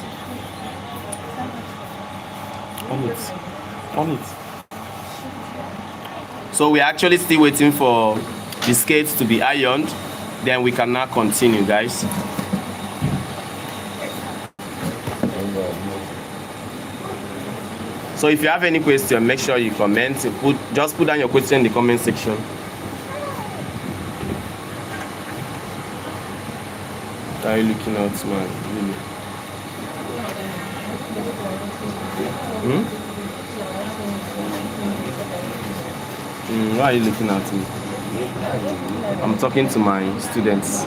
On it. So we're actually still waiting for the skates to be ironed. Then we can now continue, guys. So if you have any question, make sure you comment. Just put down your question in the comment section. What are you looking at, man? Really? Why are you looking at me? I'm talking to my students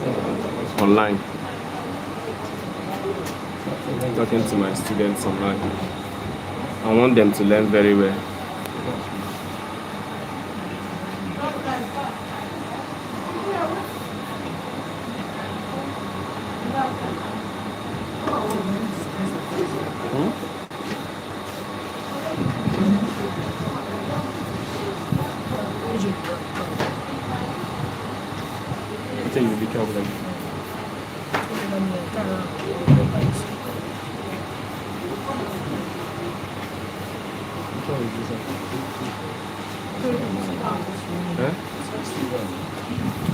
online. Talking to my students online. I want them to learn very well. I think you'll be careful.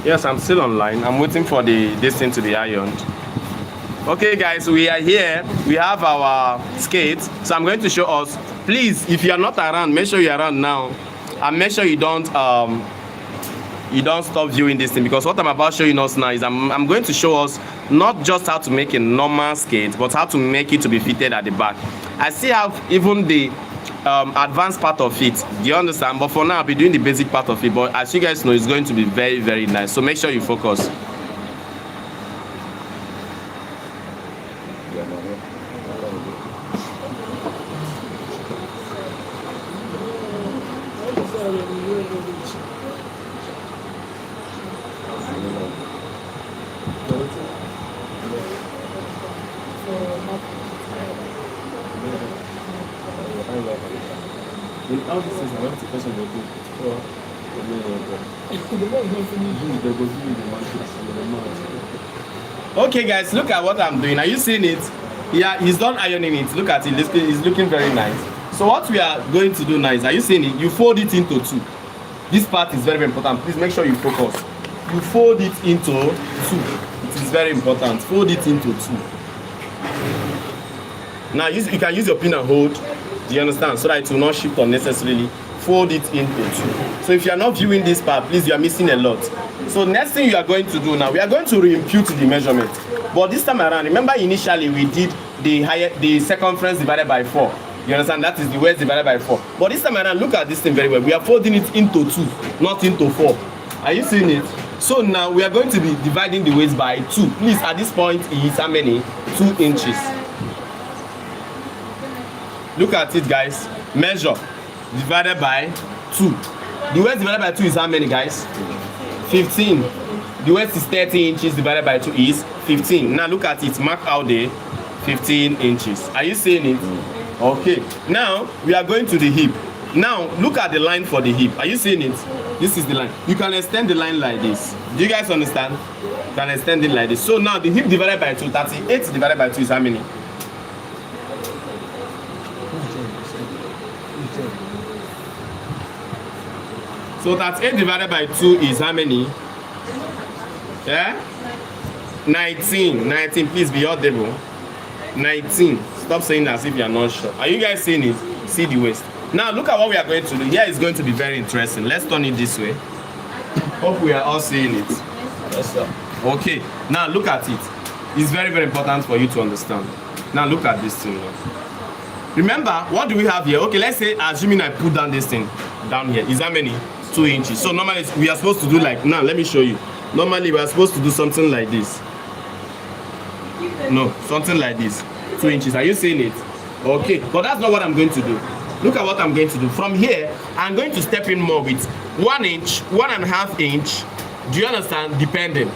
Yes, I'm still online. I'm waiting for this thing to be ironed. Okay guys, we are here. We have our skates. So I'm going to show us. Please, if you are not around, make sure you're around now. And make sure you don't stop viewing this thing, because what I'm about showing us now is I'm going to show us not just how to make a normal skate, but how to make it to be fitted at the back. I still have even the advanced part of it. Do you understand? But for now, I'll be doing the basic part of it. But as you guys know, it's going to be very, very nice. So make sure you focus. Okay guys, look at what I'm doing. Are you seeing it? Yeah, he's done ironing it. Look at it. It's looking very nice. So what we are going to do now is, are you seeing it? You fold it into two. This part is very, very important. Please make sure you focus. You fold it into two. It is very important. Fold it into two. Now you can use your pin and hold. Do you understand? So that it will not shift unnecessarily. Fold it into two. So if you are not viewing this part, please, you are missing a lot. So next thing you are going to do now, we are going to re-impute the measurement. But this time around, remember initially we did the circumference divided by 4. You understand? That is the waist divided by 4. But this time around, look at this thing very well. We are folding it into 2, not into 4. Are you seeing it? So now we are going to be dividing the waist by 2. Please, at this point, it is how many? 2 inches. Look at it, guys. Measure divided by 2. The waist divided by 2 is how many, guys? 15. The waist is 30 inches divided by 2 is 15. Now look at it. Mark out there 15 inches. Are you seeing it? Okay. Now we are going to the hip. Now look at the line for the hip. Are you seeing it? This is the line. You can extend the line like this. Do you guys understand? You can extend it like this. So now the hip divided by 2, 38 divided by 2 is how many? So 38 divided by 2 is how many? Yeah? 19. 19. Please be audible. 19. Stop saying as if you are not sure. Are you guys seeing it? See the waist. Now look at what we are going to do. Here is going to be very interesting. Let's turn it this way. Hope we are all seeing it. Yes, sir. Okay. Now look at it. It's very, very important for you to understand. Now look at this thing now. Remember, what do we have here? Okay, let's say, assuming I put down this thing down here. Is that many? 2 inches. So normally we are supposed to do like, now let me show you. Normally we are supposed to do something like this. No, something like this. 2 inches. Are you seeing it? Okay, but that's not what I'm going to do. Look at what I'm going to do. From here, I'm going to step in more with 1 inch, 1.5 inch. Do you understand? Depending.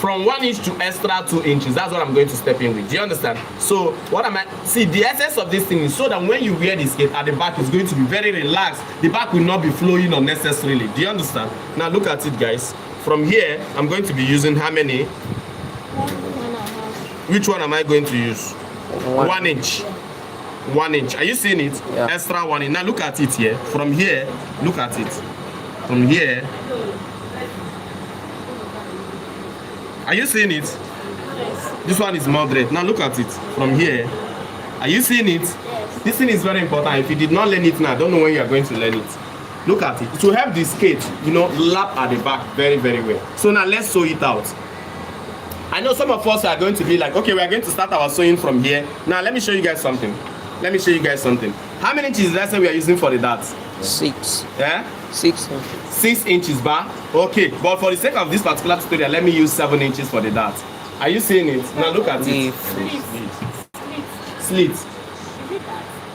From 1 inch to extra 2 inches. That's what I'm going to step in with. Do you understand? So what am I? See, the essence of this thing is so that when you wear this skirt at the back, it's going to be very relaxed. The back will not be flowing unnecessarily. Do you understand? Now look at it, guys. From here, I'm going to be using how many? 1.5. Which one am I going to use? 1 inch. 1 inch. Are you seeing it? Yeah. Extra 1 inch. Now look at it here. From here, look at it. From here. Are you seeing it? Yes. This one is moderate. Now look at it. From here. Are you seeing it? Yes. This thing is very important. If you did not learn it now, I don't know when you are going to learn it. Look at it. To help the skate, lap at the back very, very well. So now let's sew it out. I know some of us are going to be like, okay, we are going to start our sewing from here. Now let me show you guys something. How many inches let's say we are using for the darts? 6. Yeah? 6. 6 inches bar. Okay, but for the sake of this particular tutorial, let me use 7 inches for the dart. Are you seeing it? Now look at it. Slit.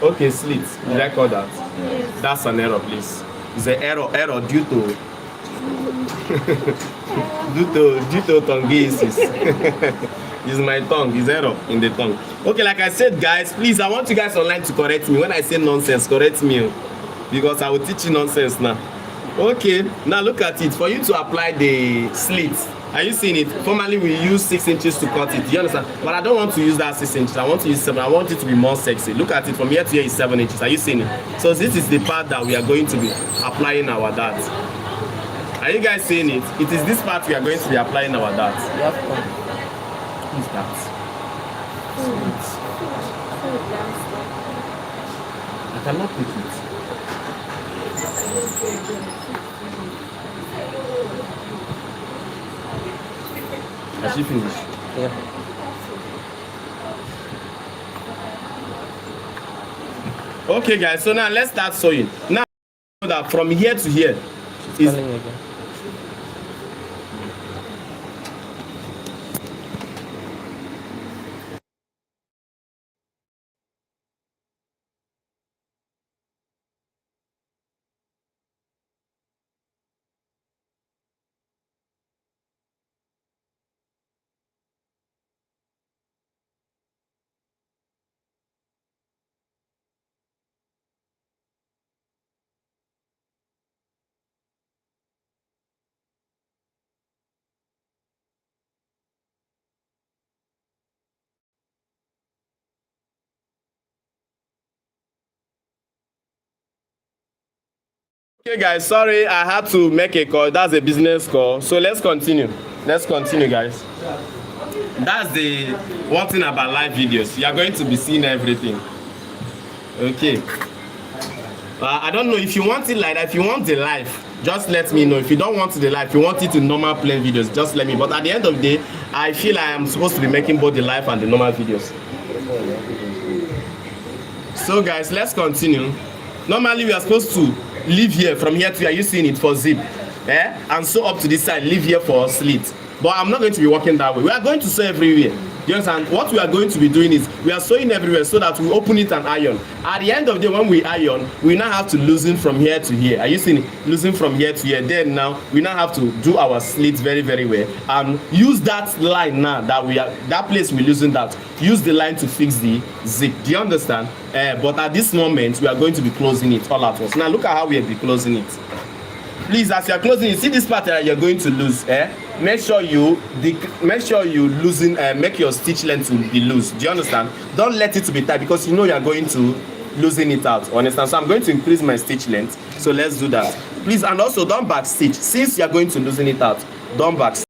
Okay, slit. Did I call that? Yes. That's an error, please. It's an error due to due to tongueasis. It's my tongue. It's error in the tongue. Okay, like I said, guys, please, I want you guys online to correct me. When I say nonsense, correct me, because I will teach you nonsense now. Okay, now look at it. For you to apply the slit, are you seeing it? Formerly we use 6 inches to cut it. Do you understand? But I don't want to use that 6 inches. I want to use 7. I want it to be more sexy. Look at it. From here to here is 7 inches. Are you seeing it? So this is the part that we are going to be applying our dart. Are you guys seeing it? It is this part we are going to be applying our dart. Who's that? I cannot pick it. Has she finished? Yeah. Okay, guys. So now let's start sewing. Now that from here to here is Calling again. okay, guys. Sorry, I had to make a call. That's a business call. So let's continue. Let's continue, guys. That's the one thing about live videos. You are going to be seeing everything. Okay. I don't know if you want it like that. If you want the live, just let me know. If you don't want the live, if you want it in normal plain videos, just let me. But at the end of the day, I feel I am supposed to be making both the live and the normal videos. So guys, let's continue. Normally we are supposed to leave here, from here to here. Are you seeing it for zip? And sew up to this side, leave here for slit. But I'm not going to be working that way. We are going to sew everywhere. You understand? What we are going to be doing is we are sewing everywhere so that we open it and iron. At the end of the day, when we iron, we now have to loosen from here to here. Are you seeing it? Loosen from here to here. Then now we now have to do our slits very, very well and use that line now that we are that place we loosen that. Use the line to fix the zip. Do you understand? But at this moment, we are going to be closing it all at once. Now look at how we will be closing it. Please, as you are closing, you see this part that you're going to lose. Make sure you loosen. Make your stitch length to be loose. Do you understand? Don't let it to be tight because you know you are going to loosen it out. Understand? So I'm going to increase my stitch length. So let's do that, please. And also don't back stitch. Since you are going to loosen it out, don't back stitch.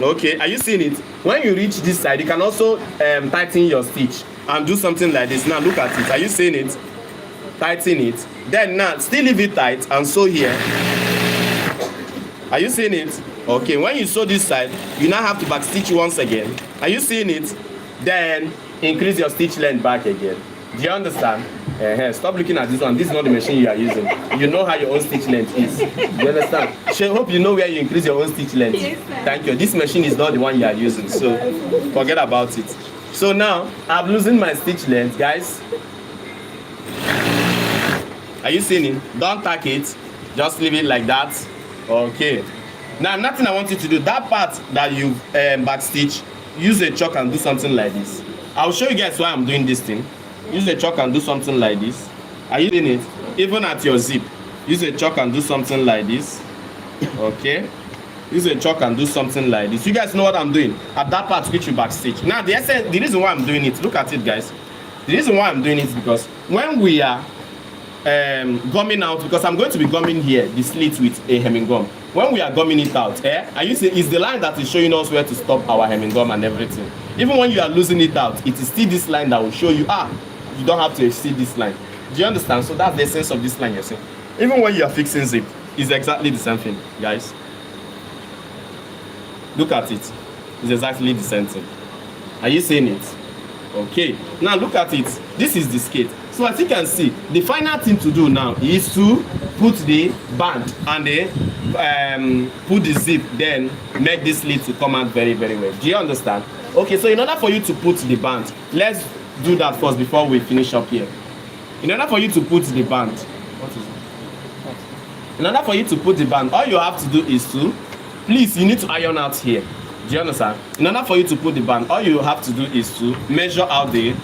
Okay, are you seeing it? When you reach this side, you can also tighten your stitch and do something like this. Now look at it. Are you seeing it? Tighten it. Then now still leave it tight and sew here. Are you seeing it? Okay, when you sew this side, you now have to back stitch once again. Are you seeing it? Then increase your stitch length back again. Do you understand? Stop looking at this one. This is not the machine you are using. You know how your own stitch length is. Do you understand? I hope you know where you increase your own stitch length. Yes, thank you. This machine is not the one you are using, so forget about it. So now I'm losing my stitch length, guys. Are you seeing it? Don't tack it. Just leave it like that. Okay. Now nothing I want you to do. That part that you back stitch, use a chalk and do something like this. I'll show you guys why I'm doing this thing. Use a chalk and do something like this. Are you seeing it? Even at your zip, use a chalk and do something like this. Okay. Use a chalk and do something like this. You guys know what I'm doing at that part which you back stitch. Now the reason why I'm doing it, look at it, guys. The reason why I'm doing it is because when we are gumming out, because I'm going to be gumming here the slit with a hemming gum. When we are gumming it out, are you seeing, it's the line that is showing us where to stop our hemming gum and everything. Even when you are losing it out, it is still this line that will show you, you don't have to exceed this line. Do you understand? So that's the essence of this line you're seeing. Even when you are fixing zip, it's exactly the same thing, guys. Look at it. It's exactly the same thing. Are you seeing it? Okay. Now look at it. This is the skate. So as you can see, the final thing to do now is to put the band and put the zip, then make this slit to come out very, very well. Do you understand? Okay, so in order for you to put the band, let's do that first before we finish up here. In order for you to put the band, what is it? In order for you to put the band, all you have to do is to, please, you need to iron out here. Do you understand? In order for you to put the band, all you have to do is to measure out the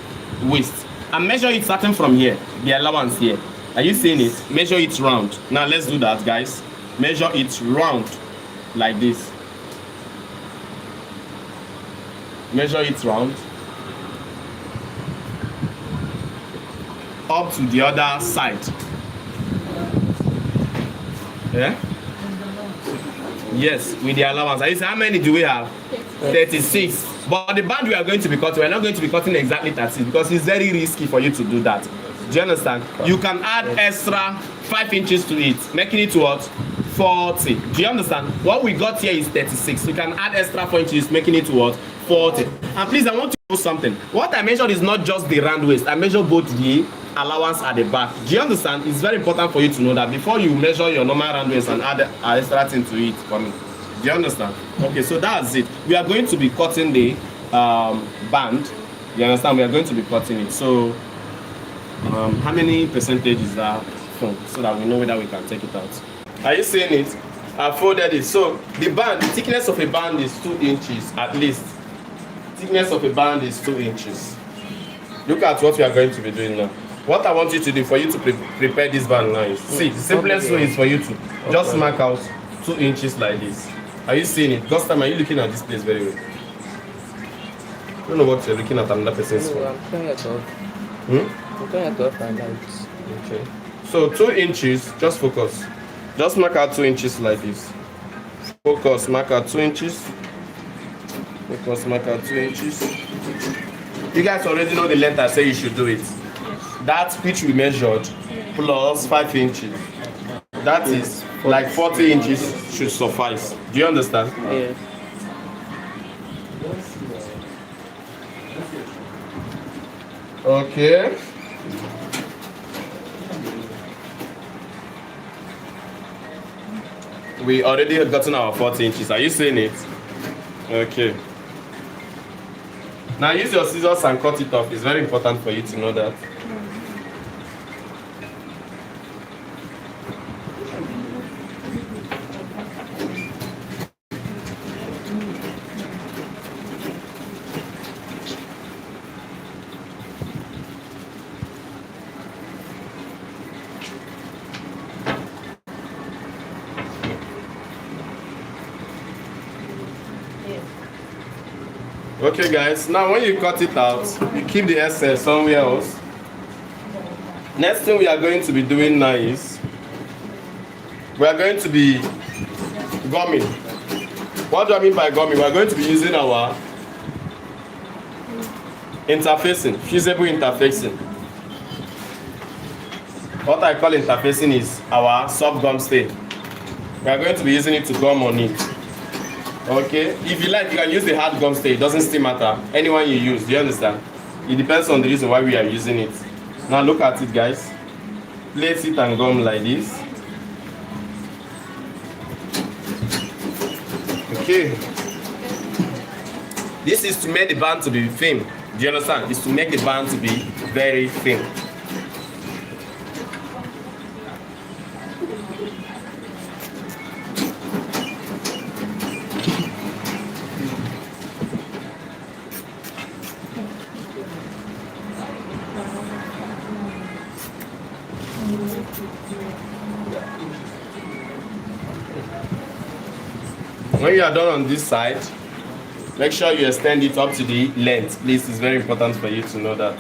waist. And measure it starting from here, the allowance here. Are you seeing it? Measure it round. Now let's do that, guys. Measure it round like this. Measure it round. Up to the other side. Yeah? Yes, with the allowance. Are you saying how many do we have? 36. But the band we are going to be cutting, we're not going to be cutting exactly 36 because it's very risky for you to do that. Do you understand? You can add extra 5 inches to it, making it what? 40. Do you understand? What we got here is 36. You can add extra 4 inches, making it what? 40. And please, I want to do something. What I measured is not just the round waist. I measured both the allowance at the back. Do you understand? It's very important for you to know that before you measure your normal round waist and add extra thing to it for me. Do you understand? Okay, so that's it. We are going to be cutting the band. You understand? We are going to be cutting it. So, how many percentage is that from? So that we know whether we can take it out. Are you seeing it? I folded it. So, the band, the thickness of a band is 2 inches at least. Thickness of a band is 2 inches. Look at what we are going to be doing now. What I want you to do for you to prepare this band now is, see, the simplest way is for you to just mark out 2 inches like this. Are you seeing it? Gustam, are you looking at this place very well? I don't know what you're looking at another person's phone. I'm trying to off. I'm trying to off and lights. Okay. So 2 inches, just focus. Just mark out 2 inches like this. Focus, mark out 2 inches. Focus, mark out 2 inches. You guys already know the length I say you should do it. That which we measured plus 5 inches. That is like 40 inches should suffice. Do you understand? Yeah. Okay. We already have gotten our 40 inches. Are you seeing it? Okay. Now use your scissors and cut it off. It's very important for you to know that. Okay guys, now when you cut it out, you keep the excess somewhere else. Next thing we are going to be doing now is we are going to be gumming. What do I mean by gumming? We are going to be using our interfacing, fusible interfacing. What I call interfacing is our soft gum stain. We are going to be using it to gum on it. Okay, if you like, you can use the hard gum stay. It doesn't still matter. Anyone you use, do you understand? It depends on the reason why we are using it. Now look at it, guys. Place it and gum like this. Okay. This is to make the band to be thin. Do you understand? It's to make the band to be very thin. When you are done on this side, make sure you extend it up to the length. Please, it's very important for you to know that.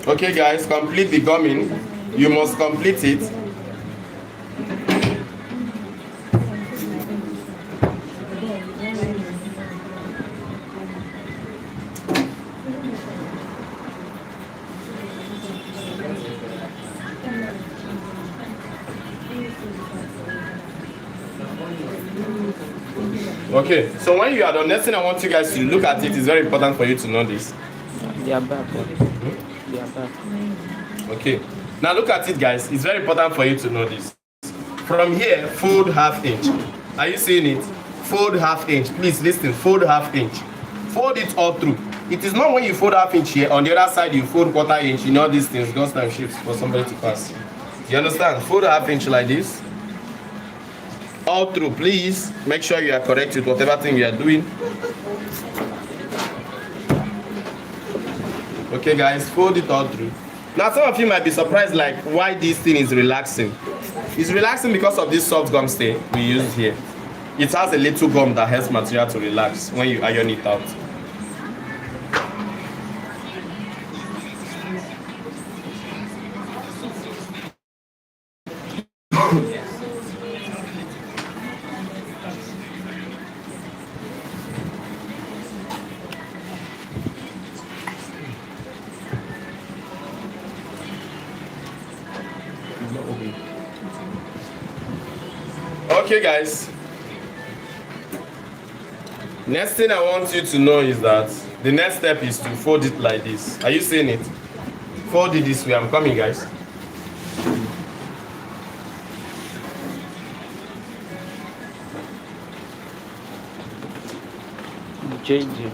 Okay guys, complete the gumming. You must complete it. Okay, so when you are done, next thing I want you guys to look at it is very important for you to know this. They are back. They are back. Okay, now look at it guys, it's very important for you to know this. From here, fold ½ inch. Are you seeing it? Fold ½ inch. Please listen, fold ½ inch. Fold it all through. It is not when you fold ½ inch here, on the other side you fold ¼ inch. You know these things, God's time shifts for somebody to pass. You understand? Fold ½ inch like this. All through, please make sure you are correct with whatever thing you are doing. Okay guys, fold it all through. Now some of you might be surprised like why this thing is relaxing. It's relaxing because of this soft gum stay we use here. It has a little gum that helps material to relax when you iron it out. Okay guys, next thing I want you to know is that the next step is to fold it like this. Are you seeing it? Fold it this way. I'm coming guys. JJ.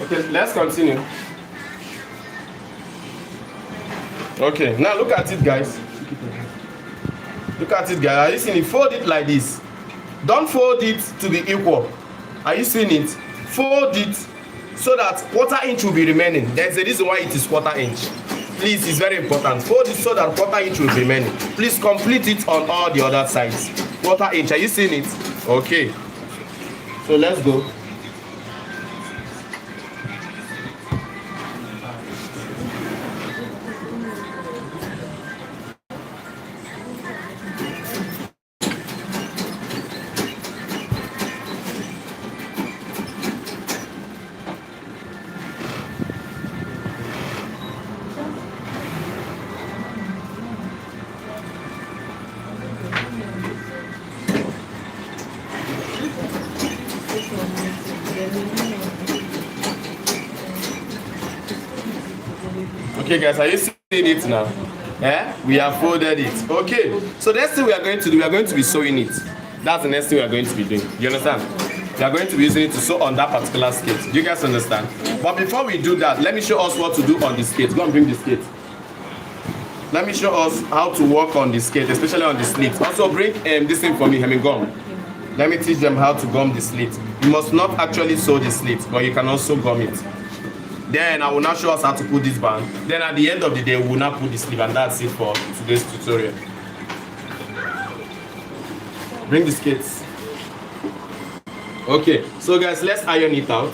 Okay, let's continue. Okay, now look at it guys. Look at it guys. Are you seeing it? Fold it like this. Don't fold it to be equal. Are you seeing it? Fold it so that ¼ inch will be remaining. There's a reason why it is ¼ inch. Please, it's very important. Fold it so that ¼ inch will be remaining. Please complete it on all the other sides. ¼ inch. Are you seeing it? Okay. So let's go. Okay guys, are you seeing it now? We have folded it. Okay, so next thing we are going to do, we are going to be sewing it. That's the next thing we are going to be doing. You understand? We are going to be using it to sew on that particular skate. Do you guys understand? But before we do that, let me show us what to do on the skate. Go and bring the skate. Let me show us how to work on the skate, especially on the slit. Also bring this thing for me, hemming gum. Let me teach them how to gum the slit. You must not actually sew the slit, but you can also gum it. Then I will now show us how to put this band. Then at the end of the day, we will now put the sleeve, and that's it for today's tutorial. Bring the skates. Okay, so guys, let's iron it out.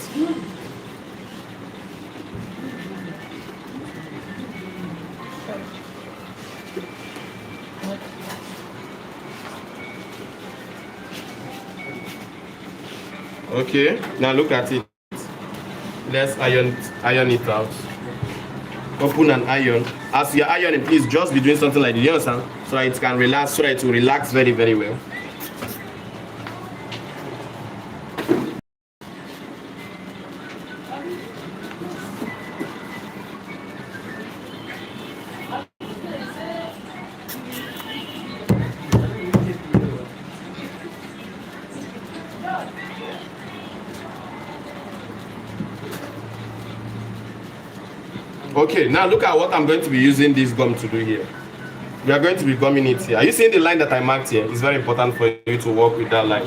Okay, now look at it. Let's iron it out. Open and iron. As you're ironing, please just be doing something like this, you understand? So that it can relax, so that it will relax very, very well. Okay, now look at what I'm going to be using this gum to do here. We are going to be gumming it here. Are you seeing the line that I marked here? It's very important for you to work with that line.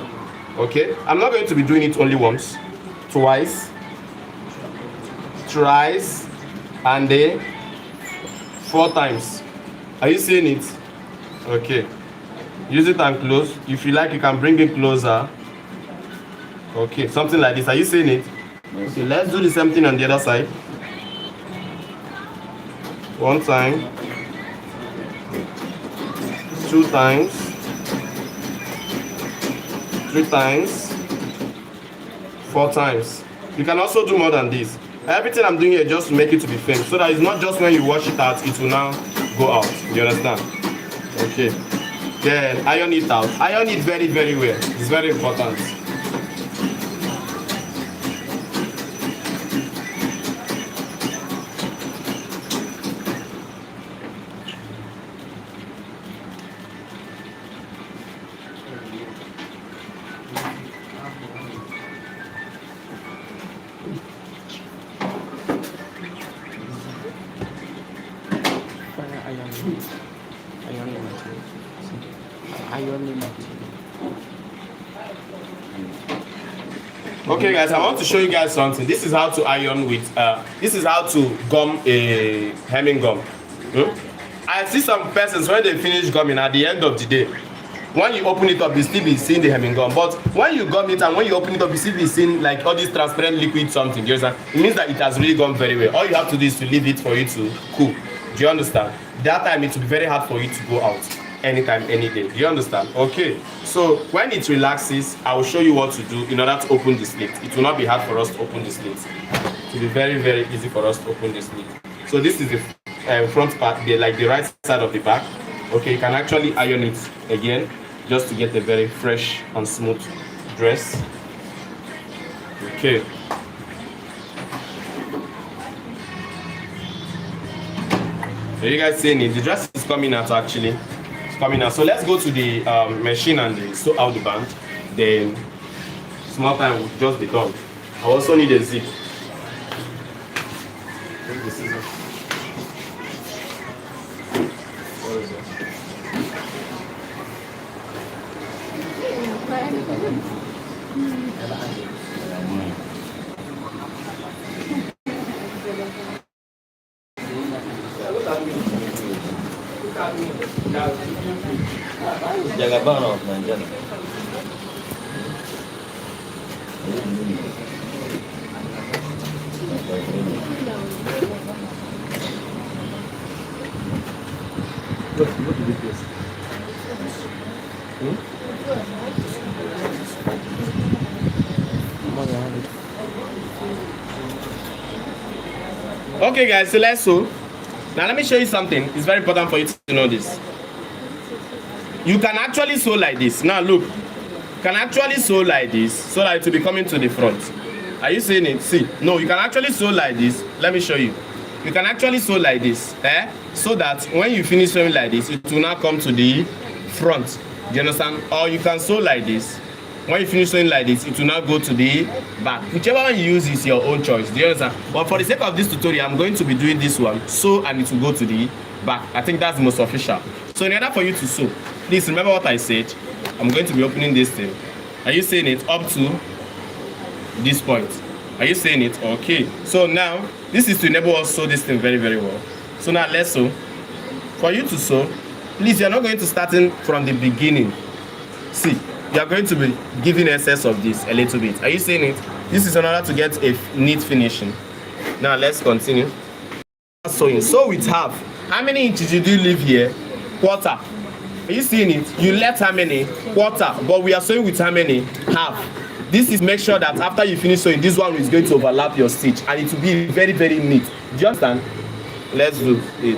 Okay, I'm not going to be doing it only once, twice, thrice, and then 4 times. Are you seeing it? Okay, use it and close. If you like, you can bring it closer. Okay, something like this. Are you seeing it? Okay, let's do the same thing on the other side. 1 time, 2 times, 3 times, 4 times. You can also do more than this. Everything I'm doing here just to make it to be firm, so that it's not just when you wash it out, it will now go out. You understand? Okay. Then iron it out. Iron it very, very well. It's very important. Okay guys, I want to show you guys something. This is how to iron with this is how to gum a hemming gum. I see some persons when they finish gumming, at the end of the day, when you open it up, you still be seeing the hemming gum. But when you gum it and when you open it up, you still be seeing like all this transparent liquid something. You understand? It means that it has really gone very well. All you have to do is to leave it for you to cool. Do you understand? That time it will be very hard for you to go out anytime, any day. Do you understand? Okay, so when it relaxes, I will show you what to do in order to open the slit. It will not be hard for us to open the slit. It will be very, very easy for us to open the slit. So this is the front part, like the right side of the back. Okay, you can actually iron it again just to get a very fresh and smooth dress. Okay. So you guys seeing it? The dress is coming out actually. Coming out. So let's go to the machine and sew out the band. Then small time will just be done. I also need a zip. Take the scissors. What is it? Jaga banget, jangan. What did you place? More than 100. Okay, guys, so let's sew. Now let me show you something. It's very important for you to know this. You can actually sew like this. Now look, you can actually sew like this so that it will be coming to the front. Are you seeing it? See, no, you can actually sew like this. Let me show you. You can actually sew like this, so that when you finish sewing like this, it will now come to the front. Do you understand? Or you can sew like this. When you finish sewing like this, it will now go to the back. Whichever one you use is your own choice. Do you understand? But for the sake of this tutorial, I'm going to be doing this one. Sew and it will go to the back. I think that's the most official. So in order for you to sew, please remember what I said. I'm going to be opening this thing. Are you seeing it up to this point? Are you seeing it? Okay. So now, this is to enable us to sew this thing very, very well. So now let's sew. For you to sew, please, you're not going to start in from the beginning. See, you are going to be giving excess of this a little bit. Are you seeing it? This is in order to get a neat finishing. Now let's continue. Sewing. Sew with half. How many inches did you leave here? Quarter. Are you seeing it? You left how many? Quarter. But we are sewing with how many? Half. This is make sure that after you finish sewing, this one is going to overlap your stitch and it will be very, very neat. Do you understand? Let's do it.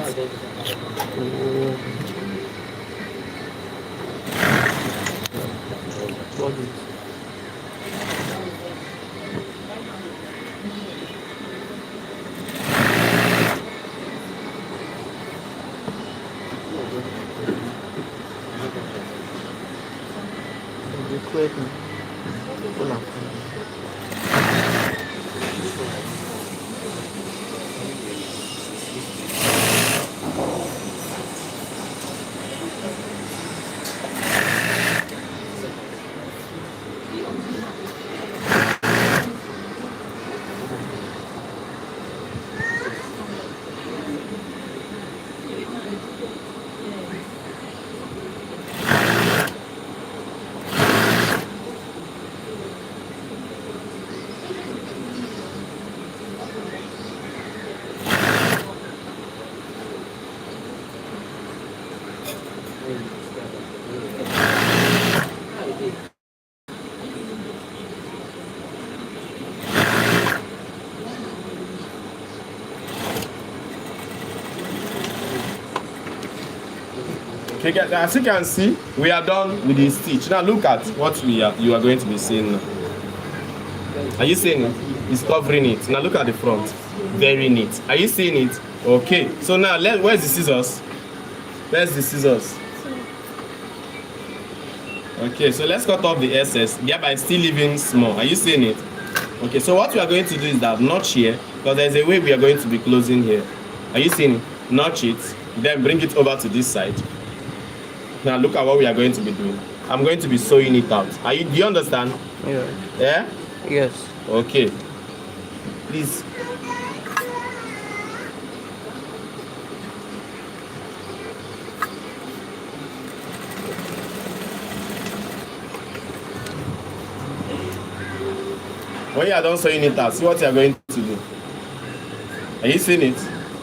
Okay, as you can see, we are done with the stitch. Now look at what you are going to be seeing now. Are you seeing it? It's covering it. Now look at the front. Very neat. Are you seeing it? Okay. So now, where's the scissors? Where's the scissors? Okay, so let's cut off the excess, thereby still leaving small. Are you seeing it? Okay, so what we are going to do is that notch here, because there's a way we are going to be closing here. Are you seeing it? Notch it, then bring it over to this side. Now look at what we are going to be doing. I'm going to be sewing it out. Do you understand? Yeah. Yeah? Yes. Okay. Please. When you are done sewing it out, see what you are going to do. Are you seeing it?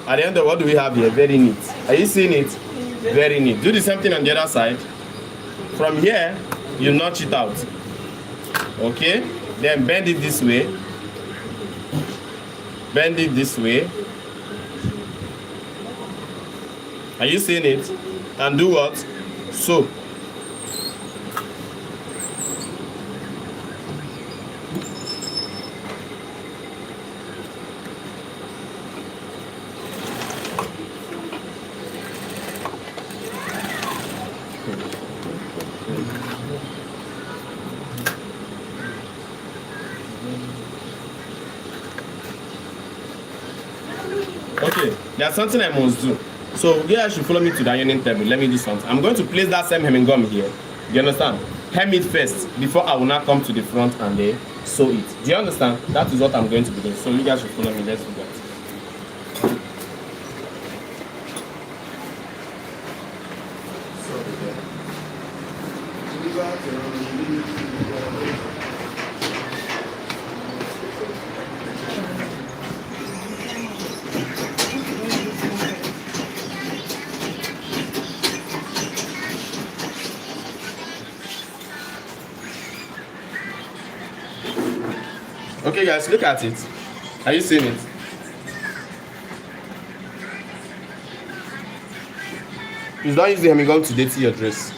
At the end of what do we have here? Very neat. Are you seeing it? Very neat. Do the same thing on the other side. From here, you notch it out. Okay? Then bend it this way. Bend it this way. Are you seeing it? And do what? Sew. Okay, there's something I must do. So you guys should follow me to the ironing table. Let me do something. I'm going to place that same hemming gum here. Do you understand? Hem it first before I will now come to the front and then sew it. Do you understand? That is what I'm going to be doing. So you guys should follow me. Let's do that. Okay, guys, look at it. Are you seeing it? Please don't use the hemigum to dirty your dress.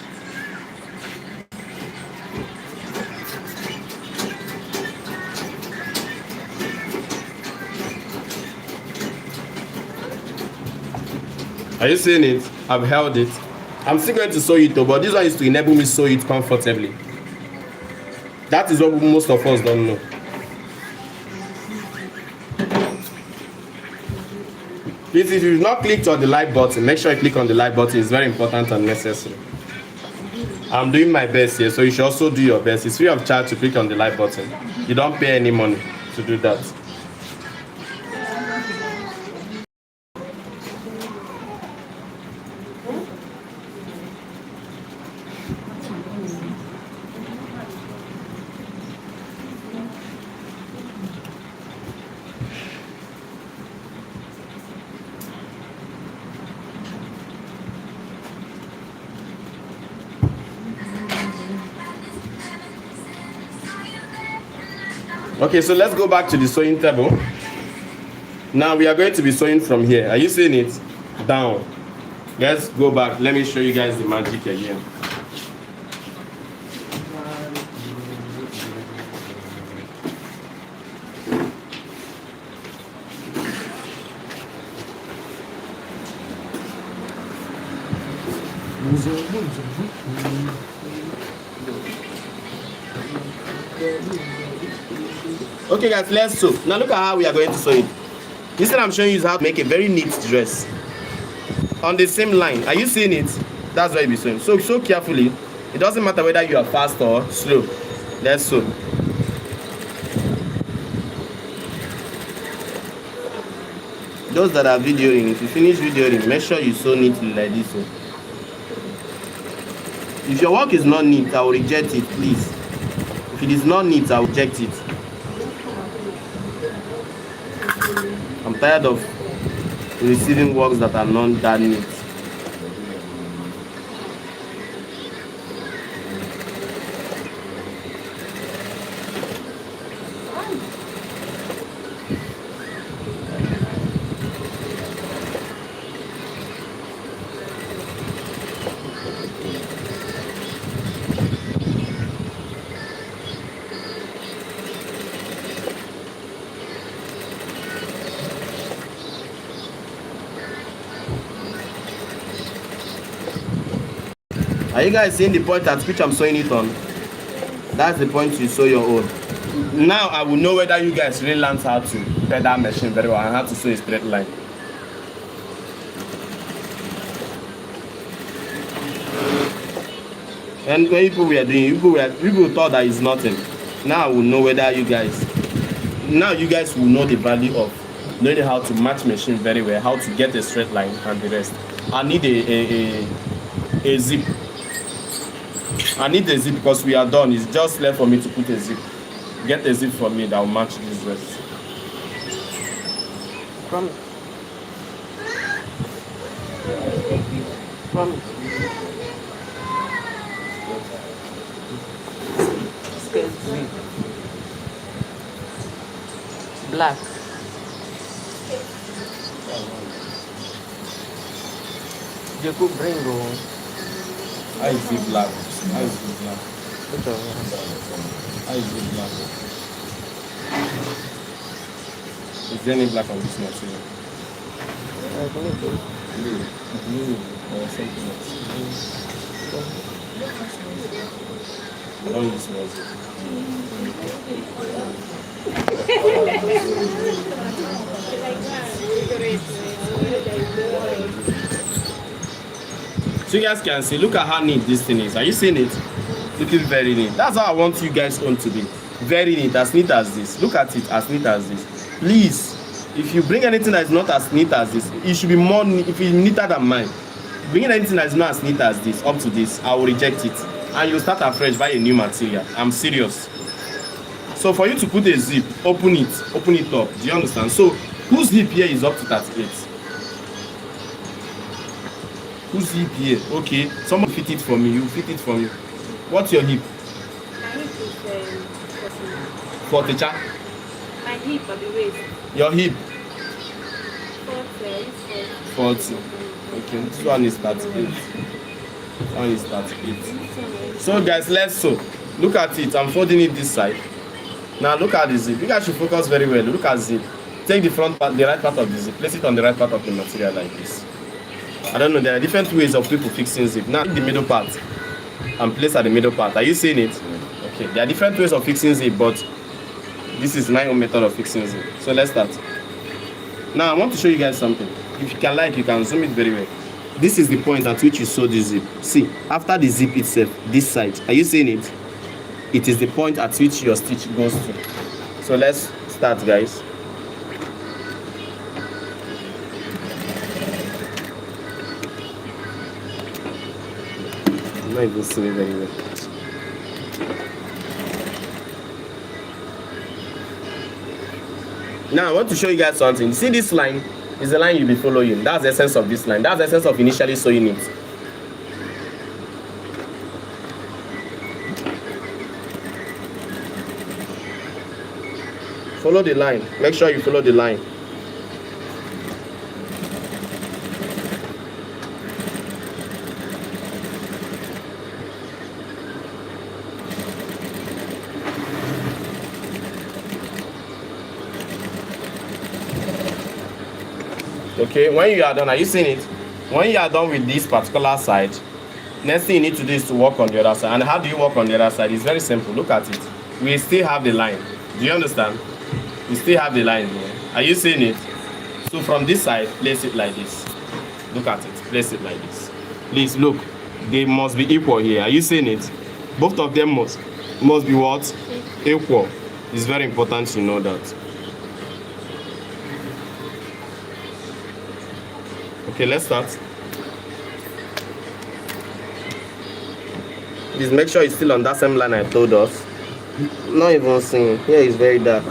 Are you seeing it? I've held it. I'm still going to sew it though, but this one is to enable me to sew it comfortably. That is what most of us don't know. Please, if you've not clicked on the like button, make sure you click on the like button. It's very important and necessary. I'm doing my best here, so you should also do your best. It's free of charge to click on the like button. You don't pay any money to do that. Okay, so let's go back to the sewing table. Now we are going to be sewing from here. Are you seeing it? Down. Let's go back. Let me show you guys the magic again. Okay guys, let's sew. Now look at how we are going to sew it. Instead I'm showing you how to make a very neat dress. On the same line, are you seeing it? That's why you'll be sewing. So sew carefully. It doesn't matter whether you are fast or slow. Let's sew. Those that are videoing, if you finish videoing, make sure you sew neatly like this. If your work is not neat, I will reject it, please. If it is not neat, I will reject it. I'm tired of receiving works that are not that neat. Are you guys seeing the point at which I'm sewing it on? That's the point you sew your own. Now I will know whether you guys really learned how to pedal machine very well and how to sew a straight line. And when people were doing, people thought that it's nothing. Now I will know whether you guys will know the value of knowing how to match machine very well, how to get a straight line and the rest. I need a zip. I need a zip because we are done. It's just left for me to put a zip. Get a zip for me that will match this dress. Promise. Promise. Zip. Black. You could bring home. I zip black. I zip black. I zip black. Is there any black on this material? Blue or something else? I don't use music. So you guys can see, look at how neat this thing is. Are you seeing it? Looking very neat. That's how I want you guys own to be. Very neat as this. Look at it, as neat as this. Please, if you bring anything that is not as neat as this, it should be more neat, if it's neater than mine. Bringing anything that is not as neat as this up to this, I will reject it. And you'll start afresh, buy a new material. I'm serious. So for you to put a zip, open it up. Do you understand? So whose hip here is up to 38? Whose hip here? Okay, someone fit it for me. You fit it for me. What's your hip? My hip is 40. My hip or the waist. Your hip. 40. 40. Okay, this one is 38. This one is 38. So guys, let's sew. Look at it. I'm folding it this side. Now look at the zip. You guys should focus very well. Look at zip. Take the front part, the right part of the zip. Place it on the right part of the material like this. I don't know. There are different ways of people fixing zip. Now the middle part and place at the middle part. Are you seeing it? Okay. There are different ways of fixing zip, but this is my own method of fixing zip. So let's start. Now I want to show you guys something. If you can like, you can zoom it very well. This is the point at which you sew the zip. See, after the zip itself, this side. Are you seeing it? It is the point at which your stitch goes to. So let's start, guys. I'm not even seeing it very well. Now I want to show you guys something. You see this line is the line you'll be following. That's the essence of this line. That's the essence of initially sewing it. Follow the line. Make sure you follow the line. Okay, when you are done, are you seeing it? When you are done with this particular side, next thing you need to do is to work on the other side. And how do you work on the other side? It's very simple. Look at it. We still have the line. Do you understand? We still have the line here. Are you seeing it? So from this side, place it like this. Look at it. Place it like this. Please look. They must be equal here. Are you seeing it? Both of them must be what? Equal. It's very important to know that. Okay, let's start. Please make sure it's still on that same line I told us. Not even seeing. Here is very dark.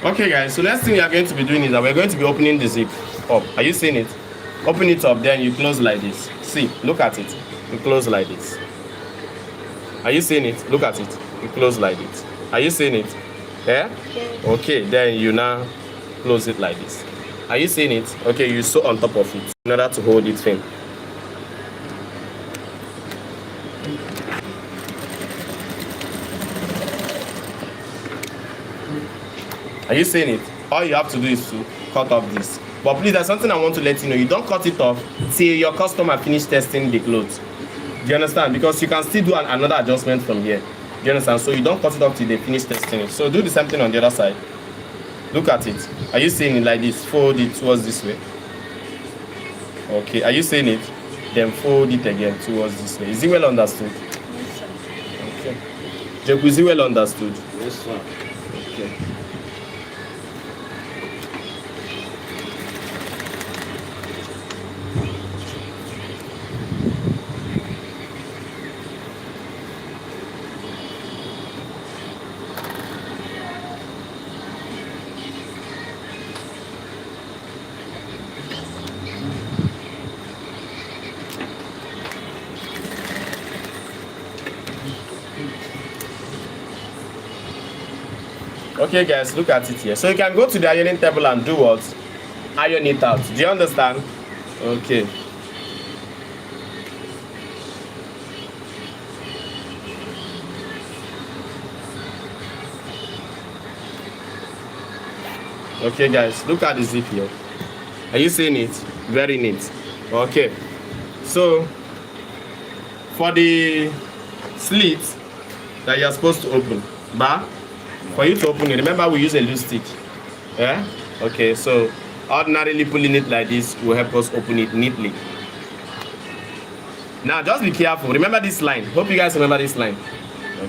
Okay guys, so next thing we are going to be doing is that we're going to be opening the zip up. Are you seeing it? Open it up, then you close like this. See, look at it. You close like this. Are you seeing it? Look at it. You close like this. Are you seeing it? Yeah? Okay, then you now close it like this. Are you seeing it? Okay, you sew on top of it in order to hold it firm. Are you seeing it? All you have to do is to cut off this. But please, there's something I want to let you know. You don't cut it off till your customer finish testing the clothes. Do you understand? Because you can still do another adjustment from here. Do you understand? So you don't cut it off till they finish testing it. So do the same thing on the other side. Look at it. Are you seeing it like this? Fold it towards this way. Okay. Are you seeing it? Then fold it again towards this way. Is it well understood? Yes, sir. Okay. Jeku, is it well understood? Yes, sir. Okay. Okay guys, look at it here. So you can go to the ironing table and do what? Iron it out. Do you understand? Okay. Okay guys, look at the zip here. Are you seeing it? Very neat. Okay. So for the slit that you're supposed to open, for you to open it, remember we use a loose stitch. Yeah? Okay, so ordinarily pulling it like this will help us open it neatly. Now just be careful. Remember this line. Hope you guys remember this line.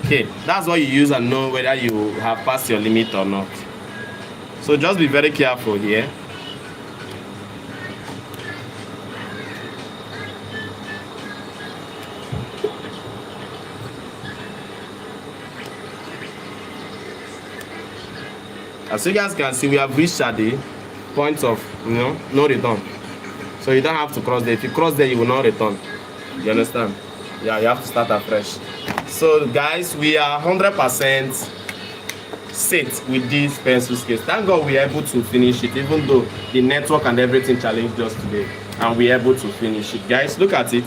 Okay, that's what you use and know whether you have passed your limit or not. So just be very careful here. As you guys can see, we have reached at the point of no return. So you don't have to cross there. If you cross there, you will not return. You understand? Yeah, you have to start afresh. So guys, we are 100% set with this pencil sketch. Thank God we are able to finish it, even though the network and everything challenged us today, and we are able to finish it. Guys, look at it.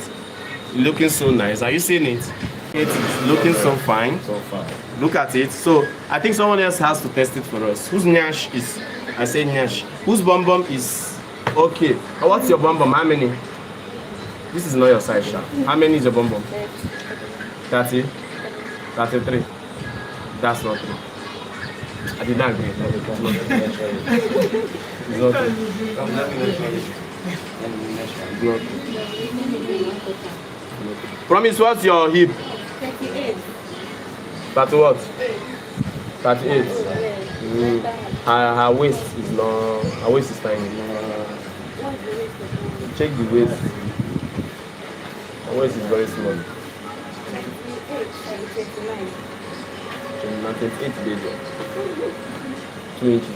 Looking so nice. Are you seeing it? It's looking so fine. So far. Look at it. So I think someone else has to test it for us. Whose nyash is? I say nyash. Whose bum bum is okay? What's your bum bum? How many? This is not your size, Sha. How many is your bum bum? 30? 33? That's not true. I did not agree. It's not true. Promise, what's your hip? 38. 30 what? 38. Her waist is not. Her waist is tiny. Check the waist. Her waist is very small. 38 baby. 2 inches.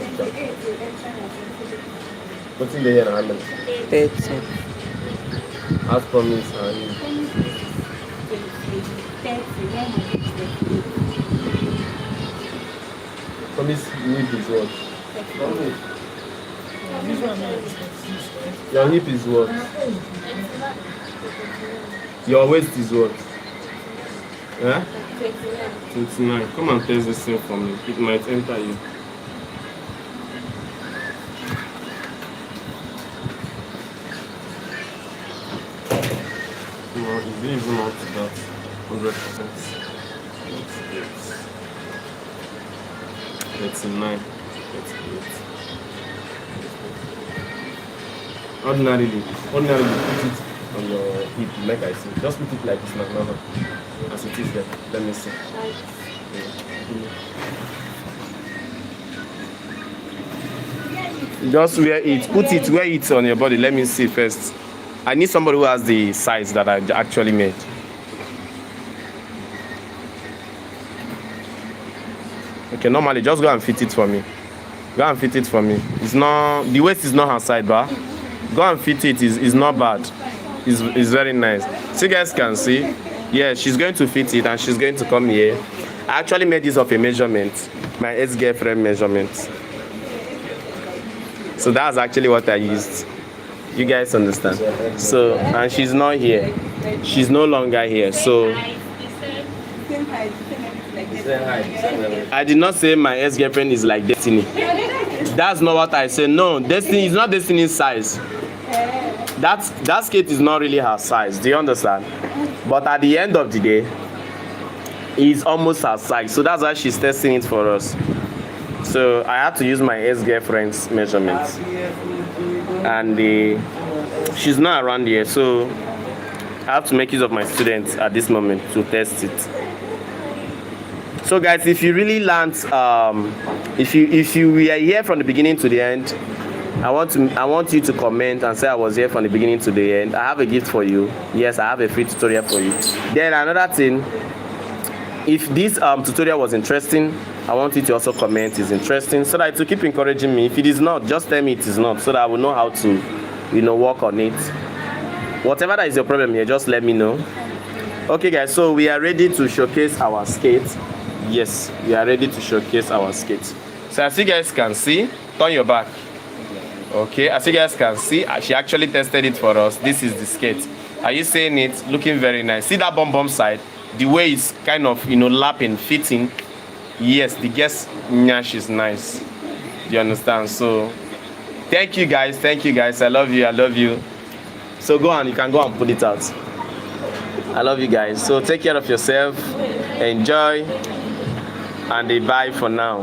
What's in the hair and 30. as promised and promise hip is what? Your hip is what? Your waist is what? Yeah? 29. Come and test this thing for me. It might enter you. No, it didn't even up to that 100%. 39. 38. Ordinarily, put it on your hip, like I see. Just put it like this now. As it is there. Let me see. Just wear it. Wear it on your body. Let me see first. I need somebody who has the size that I actually made. Okay, normally just go and fit it for me. Go and fit it for me. It's not, the waist is not her side, but go and fit it. It's not bad. It's very nice. So you guys can see. Yeah, she's going to fit it and she's going to come here. I actually made this of a measurement. My ex-girlfriend measurement. So that's actually what I used. You guys understand? So, and she's not here. She's no longer here. So, I did not say my ex-girlfriend is like Destiny. That's not what I said. No, Destiny is not Destiny's size. That skate is not really her size. Do you understand? But at the end of the day, it's almost her size. So that's why she's testing it for us. So I had to use my ex-girlfriend's measurements. And she's not around here, so I have to make use of my students at this moment to test it. So guys, if you really learned, if you were here from the beginning to the end, I want you to comment and say I was here from the beginning to the end. I have a gift for you. Yes, I have a free tutorial for you. Then another thing, if this tutorial was interesting, I want you to also comment it's interesting, so that it will keep encouraging me. If it is not, just tell me it is not, so that I will know how to, work on it. Whatever that is your problem here, just let me know. Okay guys, so we are ready to showcase our skate. Yes, we are ready to showcase our skate. So as you guys can see, turn your back. Okay, as you guys can see, she actually tested it for us. This is the skate. Are you seeing it? Looking very nice. See that bum side? The way it's kind of, lapping, fitting. Yes, the guest nyash is nice. Do you understand? So, thank you guys. I love you. So go on, you can go and put it out. I love you guys. So take care of yourself. Enjoy. And bye for now.